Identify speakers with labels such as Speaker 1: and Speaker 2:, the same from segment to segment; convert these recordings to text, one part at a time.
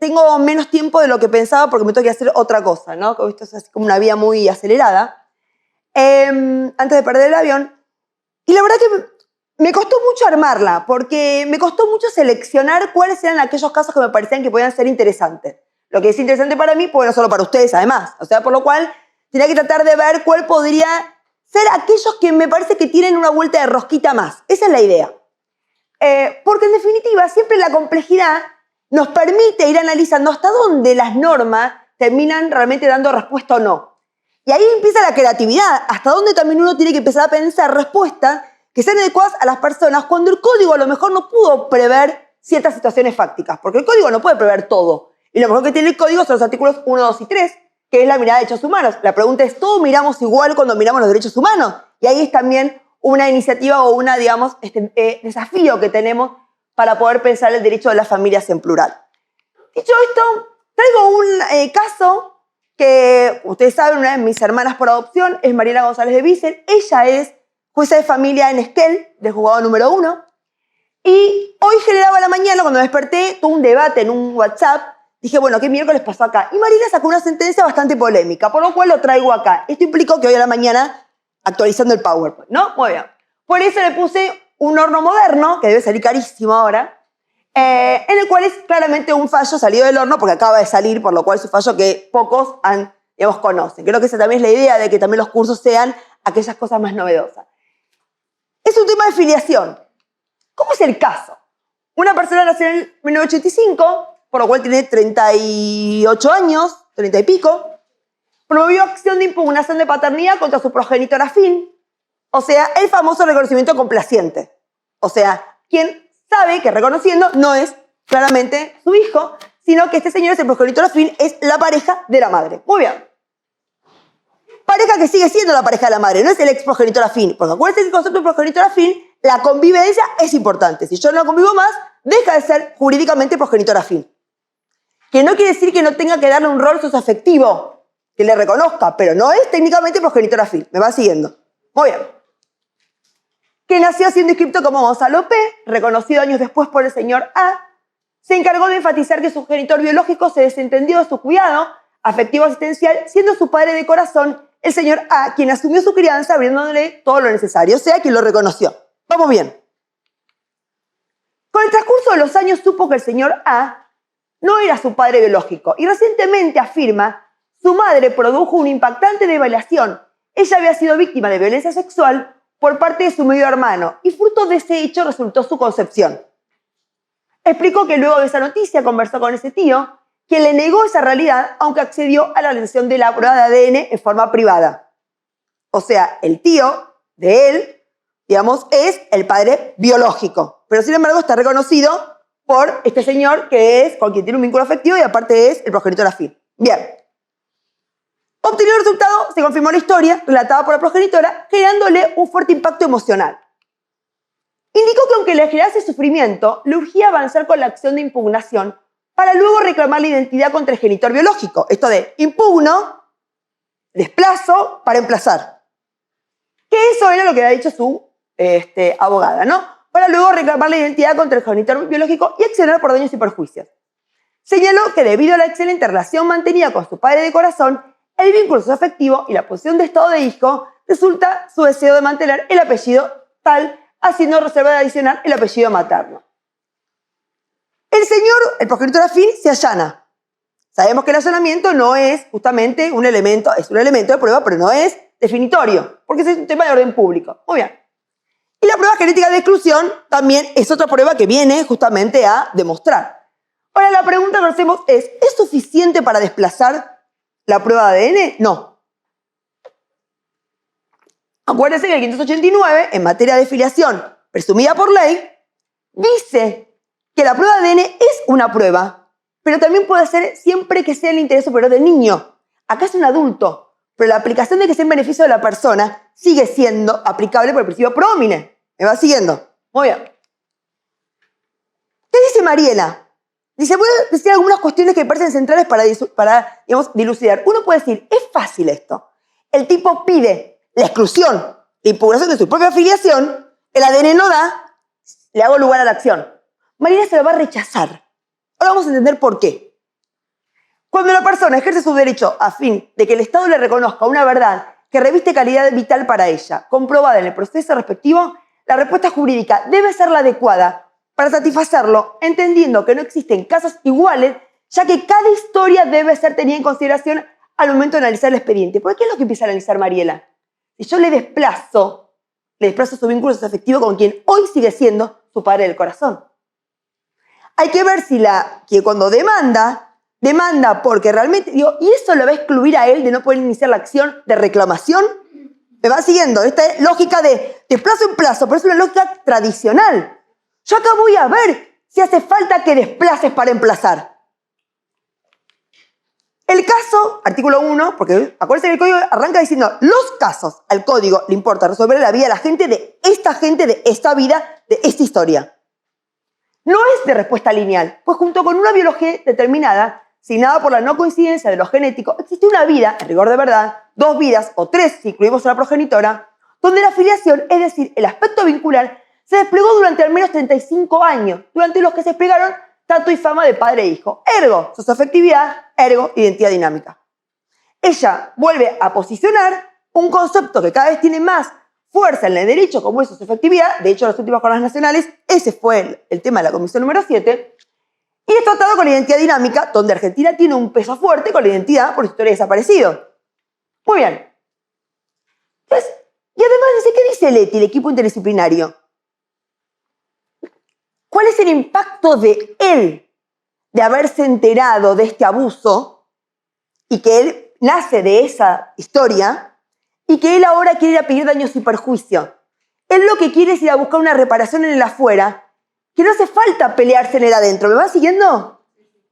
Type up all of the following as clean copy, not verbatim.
Speaker 1: tengo menos tiempo de lo que pensaba porque me tengo que hacer otra cosa, ¿no? Esto es así como una vía muy acelerada. Antes de perder el avión. Y la verdad que me costó mucho armarla, porque me costó mucho seleccionar cuáles eran aquellos casos que me parecían que podían ser interesantes. Lo que es interesante para mí, pues no solo para ustedes, además. O sea, por lo cual tenía que tratar de ver cuál podría ser aquellos que me parece que tienen una vuelta de rosquita más. Esa es la idea. Porque en definitiva, siempre la complejidad nos permite ir analizando hasta dónde las normas terminan realmente dando respuesta o no. Y ahí empieza la creatividad, hasta dónde también uno tiene que empezar a pensar respuestas que sean adecuadas a las personas cuando el código a lo mejor no pudo prever ciertas situaciones fácticas, porque el código no puede prever todo. Y lo mejor que tiene el código son los artículos 1, 2 y 3, que es la mirada de derechos humanos. La pregunta es, ¿todos miramos igual cuando miramos los derechos humanos? Y ahí es también una iniciativa o una, digamos, desafío que tenemos para poder pensar el derecho de las familias en plural. Dicho esto, traigo un caso que ustedes saben, una de mis hermanas por adopción es Mariela González de Bissell. Ella es jueza de familia en Esquel, del juzgado número 1. Y hoy generaba la mañana, cuando me desperté, tuve un debate en un WhatsApp. Dije, bueno, ¿qué miércoles pasó acá? Y Mariela sacó una sentencia bastante polémica, por lo cual lo traigo acá. Esto implicó que hoy a la mañana, actualizando el PowerPoint, ¿no? Muy bien. Por eso le puse un horno moderno, que debe salir carísimo ahora, en el cual es claramente un fallo salido del horno, porque acaba de salir, por lo cual es un fallo que pocos digamos, conocen. Creo que esa también es la idea de que también los cursos sean aquellas cosas más novedosas. Es un tema de filiación. ¿Cómo es el caso? Una persona nació en 1985, por lo cual tiene 38 años, 30 y pico, promovió acción de impugnación de paternidad contra su progenitor afín, o sea, el famoso reconocimiento complaciente. O sea, quien sabe que reconociendo no es claramente su hijo, sino que este señor es el progenitor afín, es la pareja de la madre. Muy bien. Pareja que sigue siendo la pareja de la madre, no es el ex progenitor afín. Porque acuérdense que el concepto de progenitor afín, la convivencia es importante. Si yo no convivo más, deja de ser jurídicamente progenitor afín. Que no quiere decir que no tenga que darle un rol socioafectivo, que le reconozca, pero no es técnicamente progenitor afín. ¿Me va siguiendo? Muy bien. Que nació siendo inscripto como Gonzalo P., reconocido años después por el señor A., se encargó de enfatizar que su genitor biológico se desentendió de su cuidado afectivo asistencial, siendo su padre de corazón el señor A, quien asumió su crianza brindándole todo lo necesario, o sea, quien lo reconoció. Vamos bien. Con el transcurso de los años supo que el señor A no era su padre biológico y recientemente afirma su madre produjo una impactante devaluación. Ella había sido víctima de violencia sexual por parte de su medio hermano y fruto de ese hecho resultó su concepción. Explicó que luego de esa noticia conversó con ese tío, quien le negó esa realidad, aunque accedió a la realización de la prueba de ADN en forma privada. O sea, el tío de él, digamos, es el padre biológico, pero sin embargo está reconocido por este señor que es con quien tiene un vínculo afectivo y aparte es el progenitor afín. Bien. Obtenido el resultado, se confirmó la historia relatada por la progenitora, generándole un fuerte impacto emocional. Indicó que aunque le generase sufrimiento, le urgía avanzar con la acción de impugnación para luego reclamar la identidad contra el genitor biológico. Esto de impugno, desplazo para emplazar. Que eso era lo que había dicho su abogada, ¿no? Para luego reclamar la identidad contra el genitor biológico y accionar por daños y perjuicios. Señaló que debido a la excelente relación mantenida con su padre de corazón, el vínculo afectivo y la posición de estado de hijo, resulta su deseo de mantener el apellido tal, haciendo reserva de adicionar el apellido materno. El señor, el progenitor afín, se allana. Sabemos que el allanamiento no es justamente un elemento, es un elemento de prueba, pero no es definitorio, porque es un tema de orden público. Muy bien. Y la prueba genética de exclusión también es otra prueba que viene justamente a demostrar. Ahora la pregunta que nos hacemos ¿es suficiente para desplazar la prueba de ADN? No. Acuérdense que el 589, en materia de filiación presumida por ley, dice que la prueba de ADN es una prueba, pero también puede ser siempre que sea el interés superior del niño. Acá es un adulto, pero la aplicación de que sea en beneficio de la persona sigue siendo aplicable por el principio pro homine. ¿Me va siguiendo? Muy bien. ¿Qué dice Mariela? Dice, voy a decir algunas cuestiones que me parecen centrales para digamos, dilucidar. Uno puede decir, es fácil esto. El tipo pide la exclusión, la impugnación de su propia afiliación, el ADN no da, le hago lugar a la acción. Mariela se lo va a rechazar. Ahora vamos a entender por qué. Cuando la persona ejerce su derecho a fin de que el Estado le reconozca una verdad que reviste calidad vital para ella, comprobada en el proceso respectivo, la respuesta jurídica debe ser la adecuada para satisfacerlo, entendiendo que no existen casos iguales, ya que cada historia debe ser tenida en consideración al momento de analizar el expediente. ¿Por qué es lo que empieza a analizar Mariela? Si yo le desplazo su vínculo afectivo con quien hoy sigue siendo su padre del corazón. Hay que ver si que cuando demanda porque realmente, digo, y eso lo va a excluir a él de no poder iniciar la acción de reclamación. ¿Me va siguiendo? Esta es lógica de plazo en plazo, pero es una lógica tradicional. Yo acá voy a ver si hace falta que desplaces para emplazar. El caso, artículo 1, porque acuérdense que el código arranca diciendo los casos. Al código le importa resolver la vida de la gente, de esta vida, de esta historia. No es de respuesta lineal, pues junto con una biología determinada, signada por la no coincidencia de lo genético, existe una vida, en rigor de verdad, 2 vidas o 3 si incluimos a la progenitora, donde la filiación, es decir, el aspecto vincular, se desplegó durante al menos 35 años, durante los que se desplegaron trato y fama de padre e hijo, ergo socioafectividad, ergo identidad dinámica. Ella vuelve a posicionar un concepto que cada vez tiene más fuerza en el derecho, como es socioafectividad. De hecho, en las últimas jornadas nacionales, ese fue el tema de la comisión número 7, y es tratado con la identidad dinámica, donde Argentina tiene un peso fuerte con la identidad por historia de desaparecido. Muy bien. Entonces, y además dice, ¿qué dice Leti, el equipo interdisciplinario? ¿Cuál es el impacto de él de haberse enterado de este abuso y que él nace de esa historia y que él ahora quiere ir a pedir daños y perjuicio? Él lo que quiere es ir a buscar una reparación en el afuera, que no hace falta pelearse en el adentro. ¿Me va siguiendo?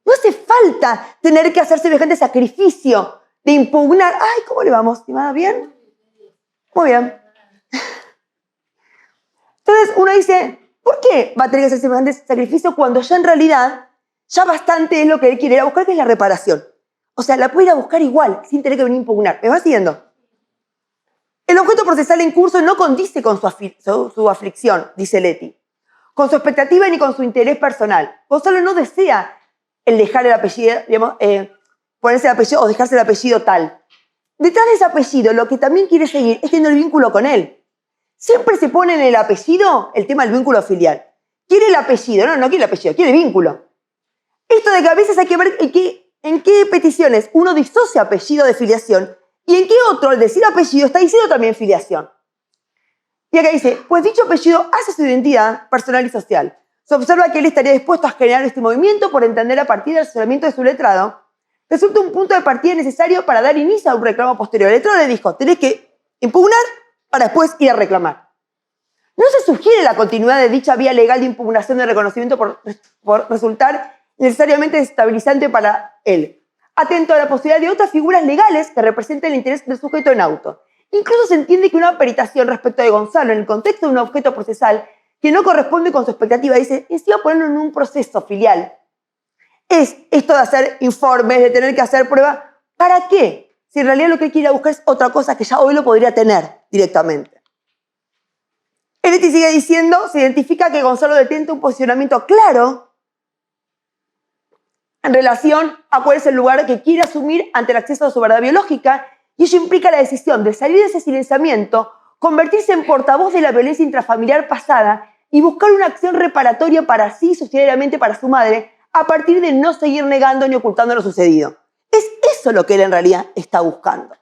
Speaker 1: No hace falta tener que hacer semejante sacrificio de impugnar. Ay, ¿cómo le vamos, estimada? ¿Bien? Muy bien. Entonces uno dice, ¿por qué va a tener que hacer semejante sacrificio cuando ya en realidad ya bastante es lo que él quiere ir a buscar, que es la reparación? O sea, la puede ir a buscar igual, sin tener que venir a impugnar. ¿Me va siguiendo? El objeto procesal en curso no condice con su aflicción, dice Leti, con su expectativa ni con su interés personal. Gonzalo no desea el dejar el apellido, digamos, ponerse el apellido o dejarse el apellido tal. Detrás de ese apellido, lo que también quiere seguir es tener el vínculo con él. Siempre se pone en el apellido el tema del vínculo filial. Quiere el apellido, no quiere el apellido, quiere el vínculo. Esto de que a veces hay que ver en qué peticiones uno disocia apellido de filiación y en qué otro, al decir apellido, está diciendo también filiación. Y acá dice, pues dicho apellido hace su identidad personal y social. Se observa que él estaría dispuesto a generar este movimiento por entender a partir del asesoramiento de su letrado. Resulta un punto de partida necesario para dar inicio a un reclamo posterior. El letrado le dijo, tenés que impugnar para después ir a reclamar. No se sugiere la continuidad de dicha vía legal de impugnación de reconocimiento por resultar necesariamente desestabilizante para él. Atento a la posibilidad de otras figuras legales que representen el interés del sujeto en auto. Incluso se entiende que una peritación respecto de Gonzalo en el contexto de un objeto procesal que no corresponde con su expectativa, dice, encima ponerlo en un proceso filial. Es esto de hacer informes, de tener que hacer pruebas. ¿Para qué? Si en realidad lo que él quiere buscar es otra cosa que ya hoy lo podría tener directamente. Leti sigue diciendo, se identifica que Gonzalo detenta un posicionamiento claro en relación a cuál es el lugar que quiere asumir ante el acceso a su verdad biológica, y ello implica la decisión de salir de ese silenciamiento, convertirse en portavoz de la violencia intrafamiliar pasada y buscar una acción reparatoria para sí y subsidiariamente para su madre, a partir de no seguir negando ni ocultando lo sucedido. Es eso lo que él en realidad está buscando.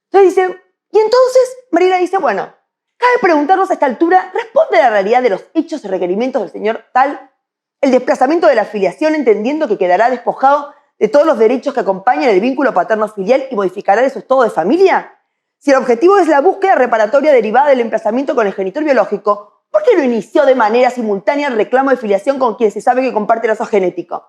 Speaker 1: Entonces dice, y entonces Mariela dice, bueno, cabe preguntarnos a esta altura, ¿responde la realidad de los hechos y requerimientos del señor tal el desplazamiento de la filiación, entendiendo que quedará despojado de todos los derechos que acompañan el vínculo paterno-filial y modificará de su estado de familia? Si el objetivo es la búsqueda reparatoria derivada del emplazamiento con el genitor biológico, ¿por qué no inició de manera simultánea el reclamo de filiación con quien se sabe que comparte lazo genético?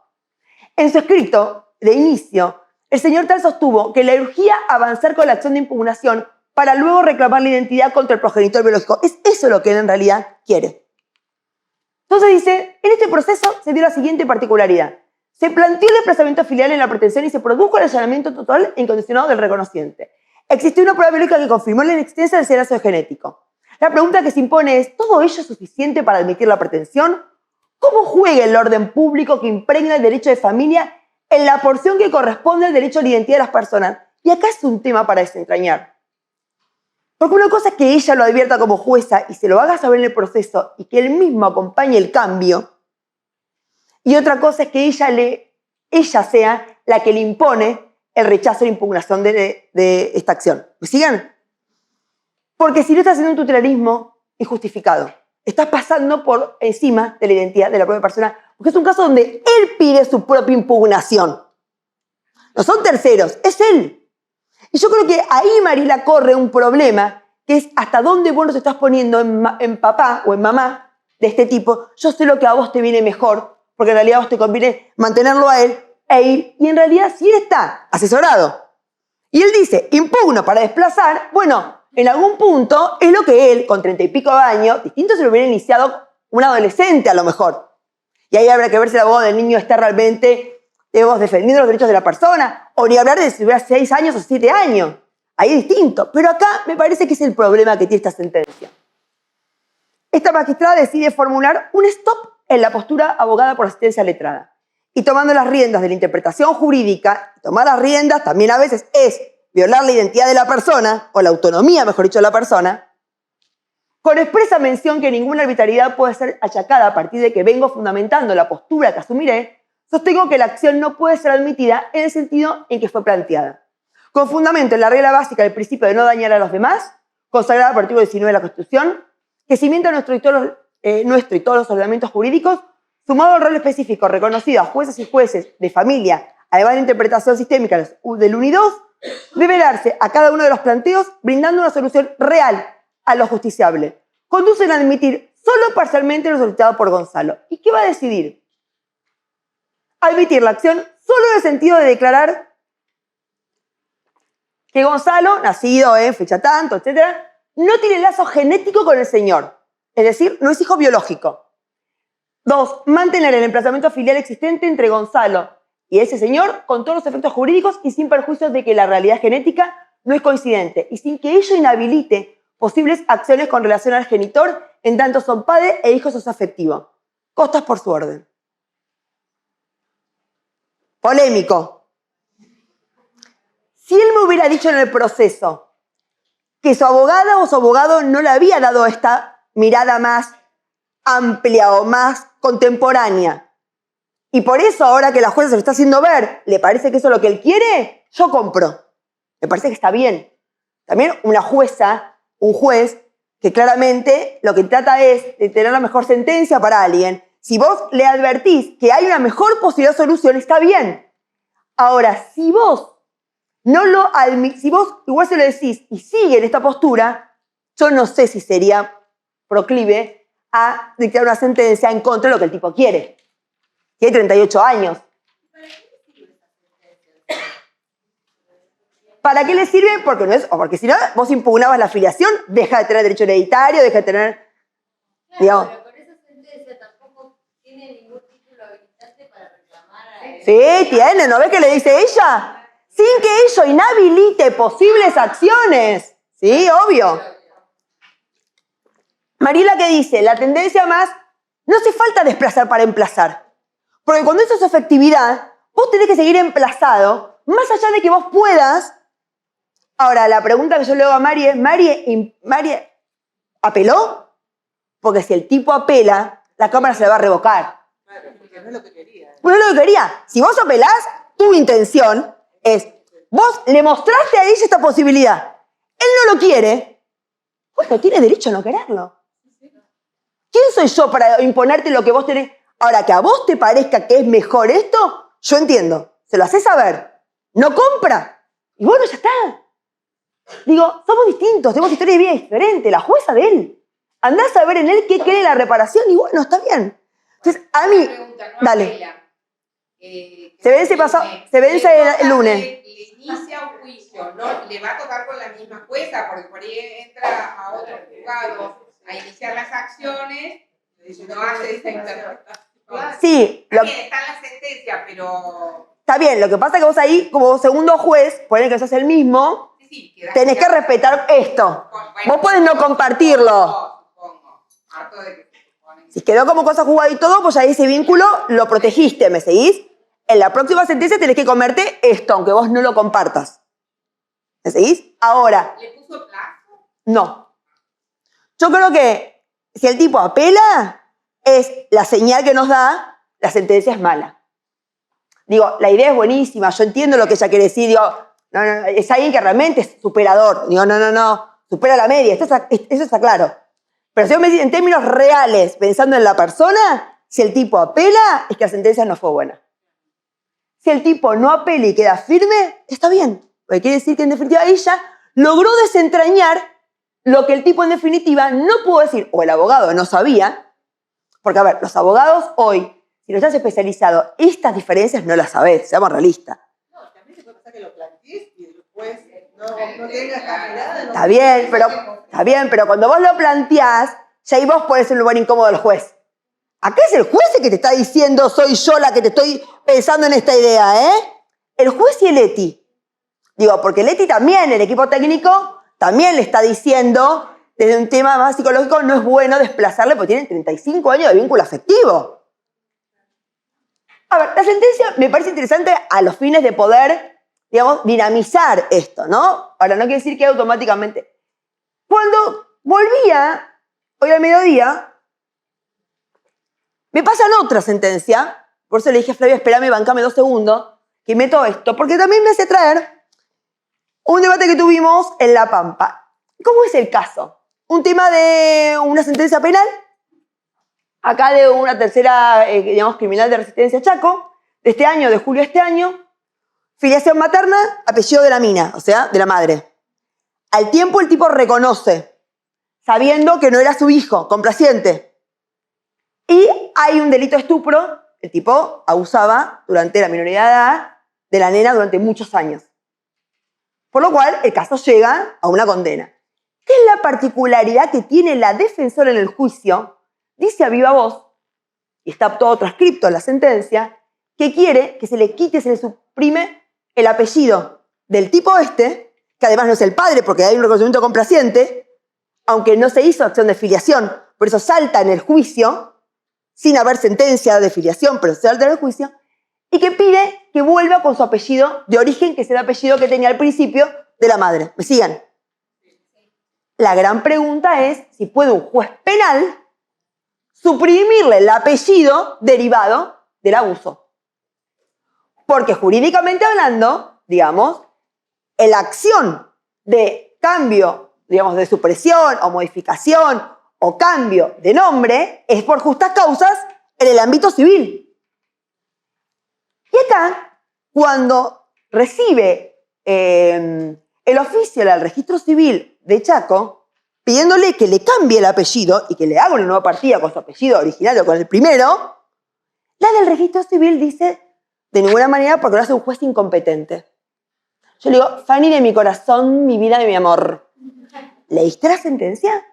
Speaker 1: En su escrito de inicio, el señor tal sostuvo que le urgía avanzar con la acción de impugnación para luego reclamar la identidad contra el progenitor biológico. Es eso lo que él en realidad quiere. Entonces dice, en este proceso se dio la siguiente particularidad. Se planteó el desplazamiento filial en la pretensión y se produjo el allanamiento total e incondicionado del reconociente. Existió una prueba biológica que confirmó la inexistencia del lazo genético. La pregunta que se impone es, ¿todo ello es suficiente para admitir la pretensión? ¿Cómo juega el orden público que impregna el derecho de familia en la porción que corresponde al derecho a la identidad de las personas. Y acá es un tema para desentrañar. Porque una cosa es que ella lo advierta como jueza y se lo haga saber en el proceso y que él mismo acompañe el cambio. Y otra cosa es que ella sea la que le impone el rechazo e impugnación de esta acción. ¿Me siguen? Porque si no estás haciendo un tutelarismo injustificado, estás pasando por encima de la identidad de la propia persona, porque es un caso donde él pide su propia impugnación. No son terceros, es él. Y yo creo que ahí Mariela corre un problema, que es hasta dónde vos nos estás poniendo en papá o en mamá de este tipo. Yo sé lo que a vos te viene mejor, porque en realidad a vos te conviene mantenerlo a él e ir. Y en realidad, si él está asesorado y él dice, impugno para desplazar, bueno, en algún punto es lo que él, con 30 y pico de años, distinto se lo hubiera iniciado un adolescente a lo mejor. Y ahí habrá que ver si el abogado del niño está realmente defendiendo los derechos de la persona, o ni hablar de si hubiera 6 años o 7 años. Ahí es distinto. Pero acá me parece que es el problema que tiene esta sentencia. Esta magistrada decide formular un stop en la postura abogada por asistencia letrada. Y tomando las riendas de la interpretación jurídica, tomar las riendas también a veces es violar la identidad de la persona, o la autonomía, mejor dicho, de la persona, con expresa mención que ninguna arbitrariedad puede ser achacada a partir de que vengo fundamentando la postura que asumiré, sostengo que la acción no puede ser admitida en el sentido en que fue planteada. Con fundamento en la regla básica del principio de no dañar a los demás, consagrada al artículo 19 de la Constitución, que cimienta nuestro y todos los ordenamientos jurídicos, sumado al rol específico reconocido a jueces y jueces de familia, además de interpretación sistémica del UNI2, debe darse a cada uno de los planteos brindando una solución real a lo justiciable. Conducen a admitir solo parcialmente lo solicitado por Gonzalo. ¿Y qué va a decidir? Admitir la acción solo en el sentido de declarar que Gonzalo, nacido en fecha tanto, etc., no tiene lazo genético con el señor, es decir, no es hijo biológico. 2. Mantener el emplazamiento filial existente entre Gonzalo y ese señor con todos los efectos jurídicos y sin perjuicio de que la realidad genética no es coincidente y sin que ello inhabilite posibles acciones con relación al genitor en tanto son padre e hijo socioafectivo. Costas por su orden. Polémico. Si él me hubiera dicho en el proceso que su abogada o su abogado no le había dado esta mirada más amplia o más contemporánea, y por eso ahora que la jueza se lo está haciendo ver, le parece que eso es lo que él quiere, yo compro. Me parece que está bien. También una jueza, un juez, que claramente lo que trata es de tener la mejor sentencia para alguien. Si vos le advertís que hay una mejor posibilidad de solución, está bien. Ahora, si vos no lo admitís, si vos igual se lo decís y sigue en esta postura, yo no sé si sería proclive a dictar una sentencia en contra de lo que el tipo quiere. Tiene 38 años. ¿Para qué le sirve? Porque no es, o porque si no, vos impugnabas la afiliación, deja de tener derecho hereditario, deja de tener, digamos.
Speaker 2: Pero con esa sentencia tampoco tiene ningún título habilitante para reclamar a él.
Speaker 1: Sí, tiene, ¿no ves qué le dice ella? Sin que ello inhabilite posibles acciones. Sí, obvio. Mariela, ¿qué dice? La tendencia más, no hace falta desplazar para emplazar. Porque cuando eso es efectividad, vos tenés que seguir emplazado, más allá de que vos puedas. Ahora, la pregunta que yo le hago a Mari es, ¿Mari apeló? Porque si el tipo apela, la Cámara se le va a revocar.
Speaker 3: Claro, porque no es lo que quería.
Speaker 1: No es lo que quería. Si vos apelás, tu intención es, vos le mostraste a ella esta posibilidad. Él no lo quiere. Bueno, tiene derecho a no quererlo. ¿Quién soy yo para imponerte lo que vos tenés? Ahora, que a vos te parezca que es mejor esto, yo entiendo. Se lo haces saber. No compra. Y bueno, ya está. Digo, somos distintos, tenemos historia de vida diferente. La jueza de él. Andás a ver en él qué quiere la reparación y bueno, está bien. Entonces, a mí, dale. Se vence el lunes.
Speaker 3: Le inicia un juicio, ¿no? Le va a tocar con la misma jueza, porque por ahí entra a otro juzgado a iniciar las acciones, no hace esa interpretación.
Speaker 1: Sí.
Speaker 3: También está en la sentencia, pero...
Speaker 1: Está bien, lo que pasa es que vos ahí, como segundo juez, ponen que sos el mismo,
Speaker 3: sí,
Speaker 1: tenés que respetar esto. Vos podés no compartirlo.
Speaker 3: Supongo. Harto de que se supone.
Speaker 1: Si quedó como cosa jugada y todo, pues ahí ese vínculo lo protegiste, ¿me seguís? en la próxima sentencia tenés que comerte esto, aunque vos no lo compartas. ¿Me seguís? Ahora,
Speaker 3: ¿Le puso plazo?
Speaker 1: no. Yo creo que si el tipo apela, es la señal que nos da, la sentencia es mala. Digo, la idea es buenísima, yo entiendo lo que ella quiere decir, digo, no, es alguien que realmente es superador. Digo, no, supera la media, eso está claro. Pero si yo me digo en términos reales, pensando en la persona, si el tipo apela, es que la sentencia no fue buena. Si el tipo no apela y queda firme, está bien. Porque quiere decir que en definitiva ella logró desentrañar lo que el tipo en definitiva no pudo decir, o el abogado no sabía, porque a ver, los abogados hoy, si no estás especializado, estas diferencias no las sabés, seamos realistas.
Speaker 4: No, también se puede pasar que lo plantees y después no tengas esta mirada.
Speaker 1: Está bien, pero cuando vos lo planteás, ya ahí vos podés ser un lugar incómodo del juez. Acá es el juez el que te está diciendo, soy yo la que te estoy pensando en esta idea, ¿eh? El juez y el ETI. Digo, porque el ETI también, el equipo técnico, también le está diciendo, desde un tema más psicológico, no es bueno desplazarle porque tienen 35 años de vínculo afectivo. A ver, la sentencia me parece interesante a los fines de poder, digamos, dinamizar esto, ¿no? Ahora, no quiere decir que automáticamente. Cuando volvía, hoy al mediodía, me pasan otra sentencia, por eso le dije a Flavia, espérame, bancame 2 segundos, que meto esto, porque también me hace traer un debate que tuvimos en La Pampa. ¿Cómo es el caso? Un tema de una sentencia penal, acá de una tercera, digamos, criminal de Resistencia Chaco, de este año, de julio de este año, filiación materna, apellido de la mina, o sea, de la madre. Al tiempo el tipo reconoce, sabiendo que no era su hijo, complaciente. Y hay un delito de estupro, el tipo abusaba durante la minoría de edad de la nena durante muchos años. Por lo cual, el caso llega a una condena. ¿Qué es la particularidad que tiene la defensora en el juicio? Dice a viva voz, y está todo transcripto en la sentencia, que quiere que se le quite, se le suprime el apellido del tipo este, que además no es el padre porque hay un reconocimiento complaciente, aunque no se hizo acción de filiación, por eso salta en el juicio, sin haber sentencia de filiación, pero se salta en el juicio, y que pide que vuelva con su apellido de origen, que es el apellido que tenía al principio de la madre. ¿Me siguen? La gran pregunta es si puede un juez penal suprimirle el apellido derivado del abuso. Porque jurídicamente hablando, digamos, la acción de cambio, digamos, de supresión o modificación o cambio de nombre es por justas causas en el ámbito civil. Y acá, cuando recibe el oficio del registro civil de Chaco, pidiéndole que le cambie el apellido y que le haga una nueva partida con su apellido original o con el primero, la del registro civil dice, de ninguna manera, porque lo hace un juez incompetente. Yo le digo, Fanny de mi corazón, mi vida y mi amor, ¿leíste la sentencia?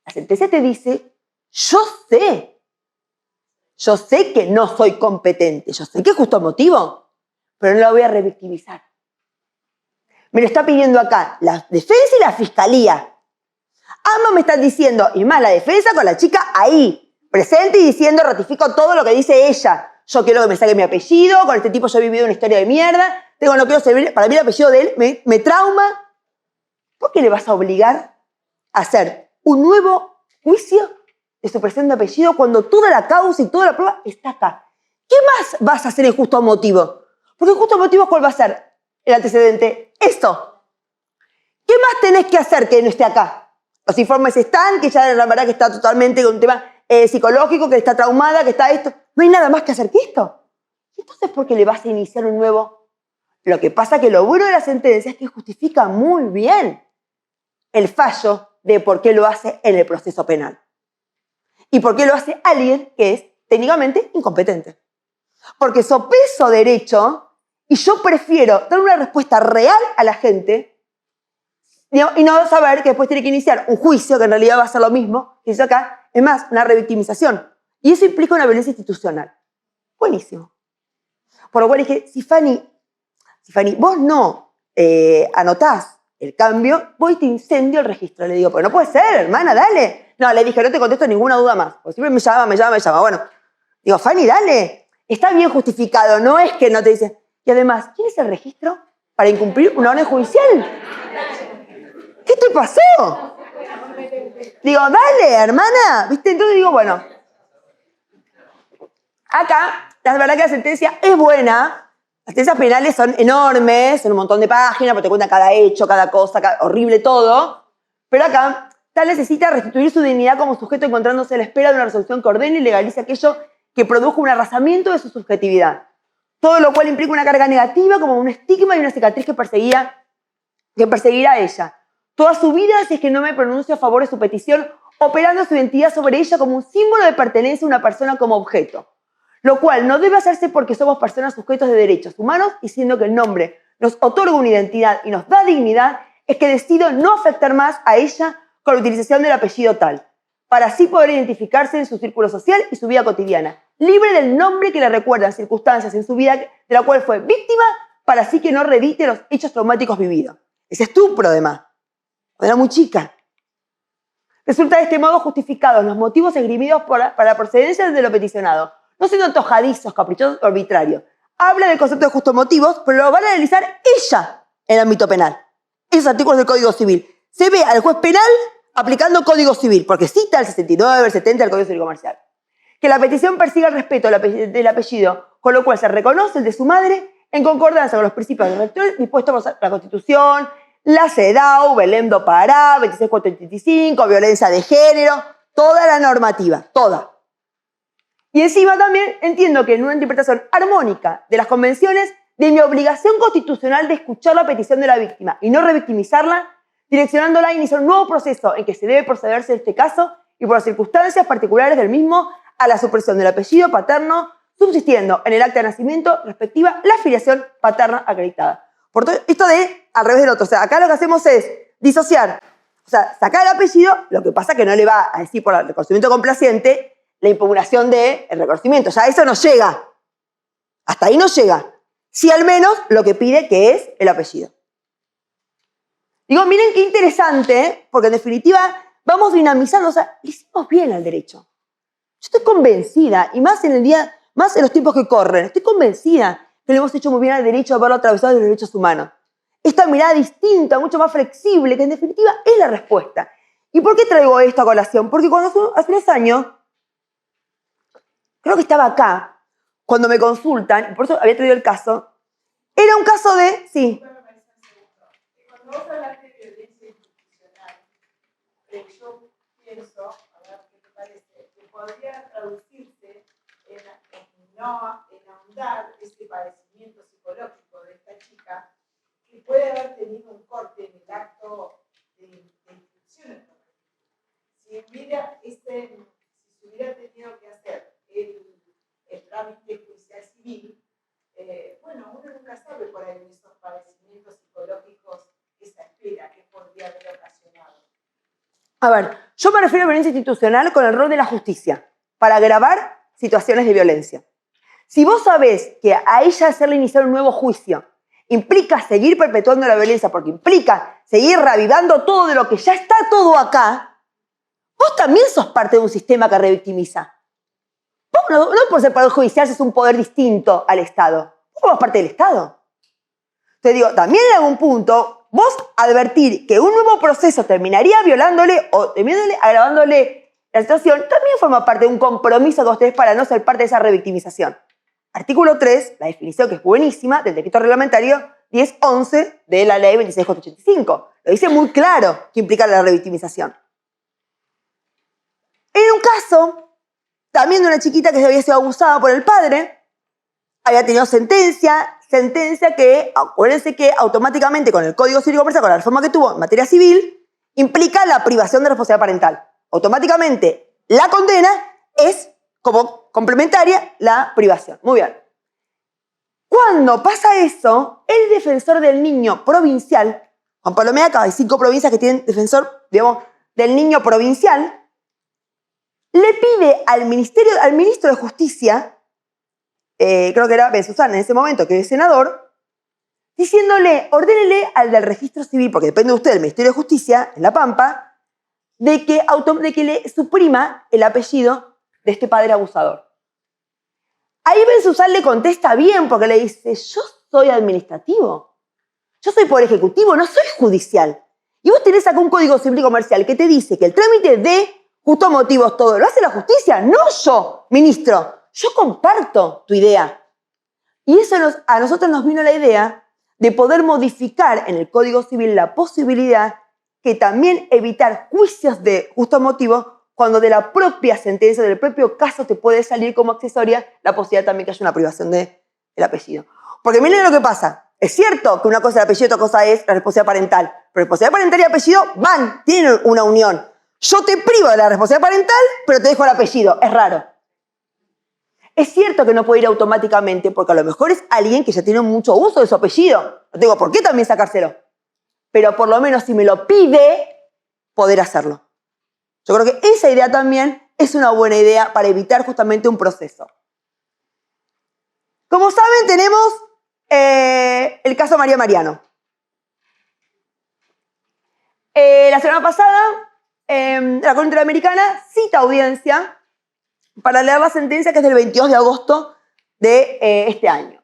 Speaker 1: La sentencia te dice, yo sé que no soy competente, yo sé que es justo motivo, pero no la voy a revictimizar. Me lo está pidiendo acá la defensa y la fiscalía. Ambos me están diciendo, y más la defensa con la chica ahí, presente y diciendo, ratifico todo lo que dice ella. Yo quiero que me saque mi apellido, con este tipo yo he vivido una historia de mierda, no quiero servir, para mí el apellido de él me trauma. ¿Por qué le vas a obligar a hacer un nuevo juicio de supresión de apellido cuando toda la causa y toda la prueba está acá? ¿Qué más vas a hacer en justo motivo? Porque en justo motivo, ¿cuál va a ser el antecedente? Esto. ¿Qué más tenés que hacer que no esté acá? Los informes están, que ya la verdad que está totalmente con un tema psicológico, que está traumada, que está esto. No hay nada más que hacer que esto. Entonces, ¿por qué le vas a iniciar un nuevo? Lo que pasa que lo bueno de la sentencia es que justifica muy bien el fallo de por qué lo hace en el proceso penal. Y por qué lo hace alguien que es técnicamente incompetente. Porque sopeso derecho y yo prefiero dar una respuesta real a la gente y no saber que después tiene que iniciar un juicio que en realidad va a ser lo mismo que hizo acá. Es más, una revictimización. Y eso implica una violencia institucional. Buenísimo. Por lo cual dije, si Fanny, vos no anotás el cambio, voy y te incendio el registro. Le digo, pero no puede ser, hermana, dale. No, le dije, no te contesto ninguna duda más. Porque siempre me llama. Bueno, digo, Fanny, dale. está bien justificado, no es que no te dicen. Y además, ¿quién es el registro para incumplir una orden judicial? ¿Qué te pasó? Digo, dale, hermana, ¿viste? Entonces digo, bueno, acá, la verdad que la sentencia es buena. Las sentencias penales son enormes, son un montón de páginas, porque te cuentan cada hecho, cada cosa, horrible todo. Pero acá, tal necesita restituir su dignidad como sujeto encontrándose a la espera de una resolución que ordene y legalice aquello que produjo un arrasamiento de su subjetividad. Todo lo cual implica una carga negativa como un estigma y una cicatriz que perseguirá a ella toda su vida si es que no me pronuncio a favor de su petición, operando su identidad sobre ella como un símbolo de pertenencia a una persona como objeto. Lo cual no debe hacerse porque somos personas sujetos de derechos humanos y siendo que el nombre nos otorga una identidad y nos da dignidad, es que decido no afectar más a ella con la utilización del apellido tal, para así poder identificarse en su círculo social y su vida cotidiana, libre del nombre que le recuerdan circunstancias en su vida de la cual fue víctima, para así que no reedite los hechos traumáticos vividos. Es estupro, además. Era muy chica. Resulta de este modo justificados los motivos esgrimidos para la procedencia de lo peticionado, no siendo antojadizos, caprichosos o arbitrarios. Habla del concepto de justos motivos, pero lo van a analizar ella en el ámbito penal. Esos artículos del Código Civil. Se ve al juez penal aplicando Código Civil, porque cita el 69, el 70 del Código Civil Comercial. Que la petición persiga el respeto del apellido, con lo cual se reconoce el de su madre en concordancia con los principios dispuestos por la Constitución, la CEDAW, Belém do Pará, 26485, violencia de género, toda la normativa, toda. Y encima también entiendo que en una interpretación armónica de las convenciones, de mi obligación constitucional de escuchar la petición de la víctima y no revictimizarla, direccionándola a iniciar un nuevo proceso en que se debe procederse en este caso y por las circunstancias particulares del mismo a la supresión del apellido paterno, subsistiendo en el acta de nacimiento respectiva la filiación paterna acreditada. Por todo esto de al revés del otro. O sea, acá lo que hacemos es disociar, o sea, sacar el apellido, lo que pasa que no le va a decir por el reconocimiento complaciente la impugnación del reconocimiento. Ya eso no llega. Hasta ahí no llega. Sí, al menos lo que pide que es el apellido. Digo, miren qué interesante, porque en definitiva vamos dinamizando, o sea, le hicimos bien al derecho. Yo estoy convencida, y más en los tiempos que corren, estoy convencida que le hemos hecho muy bien al derecho a verlo atravesado de los derechos humanos. Esta mirada distinta, mucho más flexible, que en definitiva es la respuesta. ¿Y por qué traigo esto a colación? Porque cuando hace unos años, creo que estaba acá, cuando me consultan, y por eso había traído el caso, era un caso de, sí.
Speaker 4: Cuando vos hablas de violencia institucional, yo pienso, a ver qué te parece, que podría traducirse en ahondar ese padecimiento psicológico de esta chica, que puede haber tenido un corte en el acto de inscripción. Si se hubiera tenido que hacer el trámite judicial civil, bueno, uno nunca sabe por ahí esos padecimientos psicológicos, esa espera que podría haber ocasionado.
Speaker 1: A ver, yo me refiero a violencia institucional con el rol de la justicia, para agravar situaciones de violencia. Si vos sabés que a ella hacerle iniciar un nuevo juicio implica seguir perpetuando la violencia, porque implica seguir reavivando todo de lo que ya está todo acá, vos también sos parte de un sistema que revictimiza. Vos no por ser poder judicial sos un poder distinto al Estado. Vos sos parte del Estado. Te digo, también en algún punto, vos advertir que un nuevo proceso terminaría violándole o terminándole agravándole la situación, también forma parte de un compromiso que ustedes para no ser parte de esa revictimización. Artículo 3, la definición que es buenísima del decreto reglamentario 1011 de la ley 26.485. Lo dice muy claro que implica la revictimización. En un caso, también de una chiquita que había sido abusada por el padre, había tenido sentencia que, acuérdense que automáticamente con el Código Civil Comercial, con la reforma que tuvo en materia civil, implica la privación de responsabilidad parental. Automáticamente la condena es como complementaria la privación. Muy bien. Cuando pasa eso, el defensor del niño provincial, Juan Pablo Medaca, hay 5 provincias que tienen defensor, digamos, del niño provincial, le pide al ministro de Justicia, creo que era Ben Susana en ese momento, que es senador, diciéndole, ordénele al del registro civil, porque depende de usted del Ministerio de Justicia, en La Pampa, de que le suprima el apellido de este padre abusador. Ahí Benzuzal le contesta bien porque le dice, yo soy administrativo, yo soy poder ejecutivo, no soy judicial. Y vos tenés acá un código civil y comercial que te dice que el trámite de justos motivos todo lo hace la justicia, no yo, ministro. Yo comparto tu idea. Y eso a nosotros nos vino la idea de poder modificar en el Código Civil la posibilidad que también evitar juicios de justos motivos cuando de la propia sentencia, del propio caso, te puede salir como accesoria la posibilidad también que haya una privación del apellido. Porque miren lo que pasa. Es cierto que una cosa es el apellido y otra cosa es la responsabilidad parental. Pero responsabilidad parental y apellido tienen una unión. Yo te privo de la responsabilidad parental, pero te dejo el apellido. Es raro. Es cierto que no puede ir automáticamente, porque a lo mejor es alguien que ya tiene mucho uso de su apellido. No tengo por qué también sacárselo. Pero por lo menos si me lo pide, poder hacerlo. Yo creo que esa idea también es una buena idea para evitar justamente un proceso. Como saben, tenemos el caso María Mariano. La semana pasada, la Corte Interamericana cita audiencia para leer la sentencia que es del 22 de agosto de este año.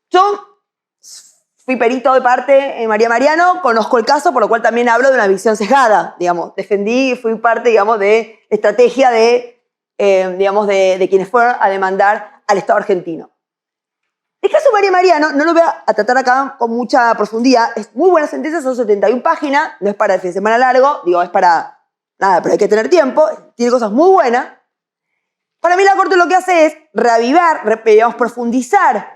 Speaker 1: Yo fui perito de parte en María Mariano, conozco el caso, por lo cual también hablo de una visión sesgada, digamos. Defendí y fui parte, digamos, de la estrategia de quienes fueron a demandar al Estado argentino. El caso María Mariano, no lo voy a tratar acá con mucha profundidad, es muy buena sentencia, son 71 páginas, no es para el fin de semana largo, digo, es para nada, pero hay que tener tiempo, tiene cosas muy buenas. Para mí la Corte lo que hace es reavivar, profundizar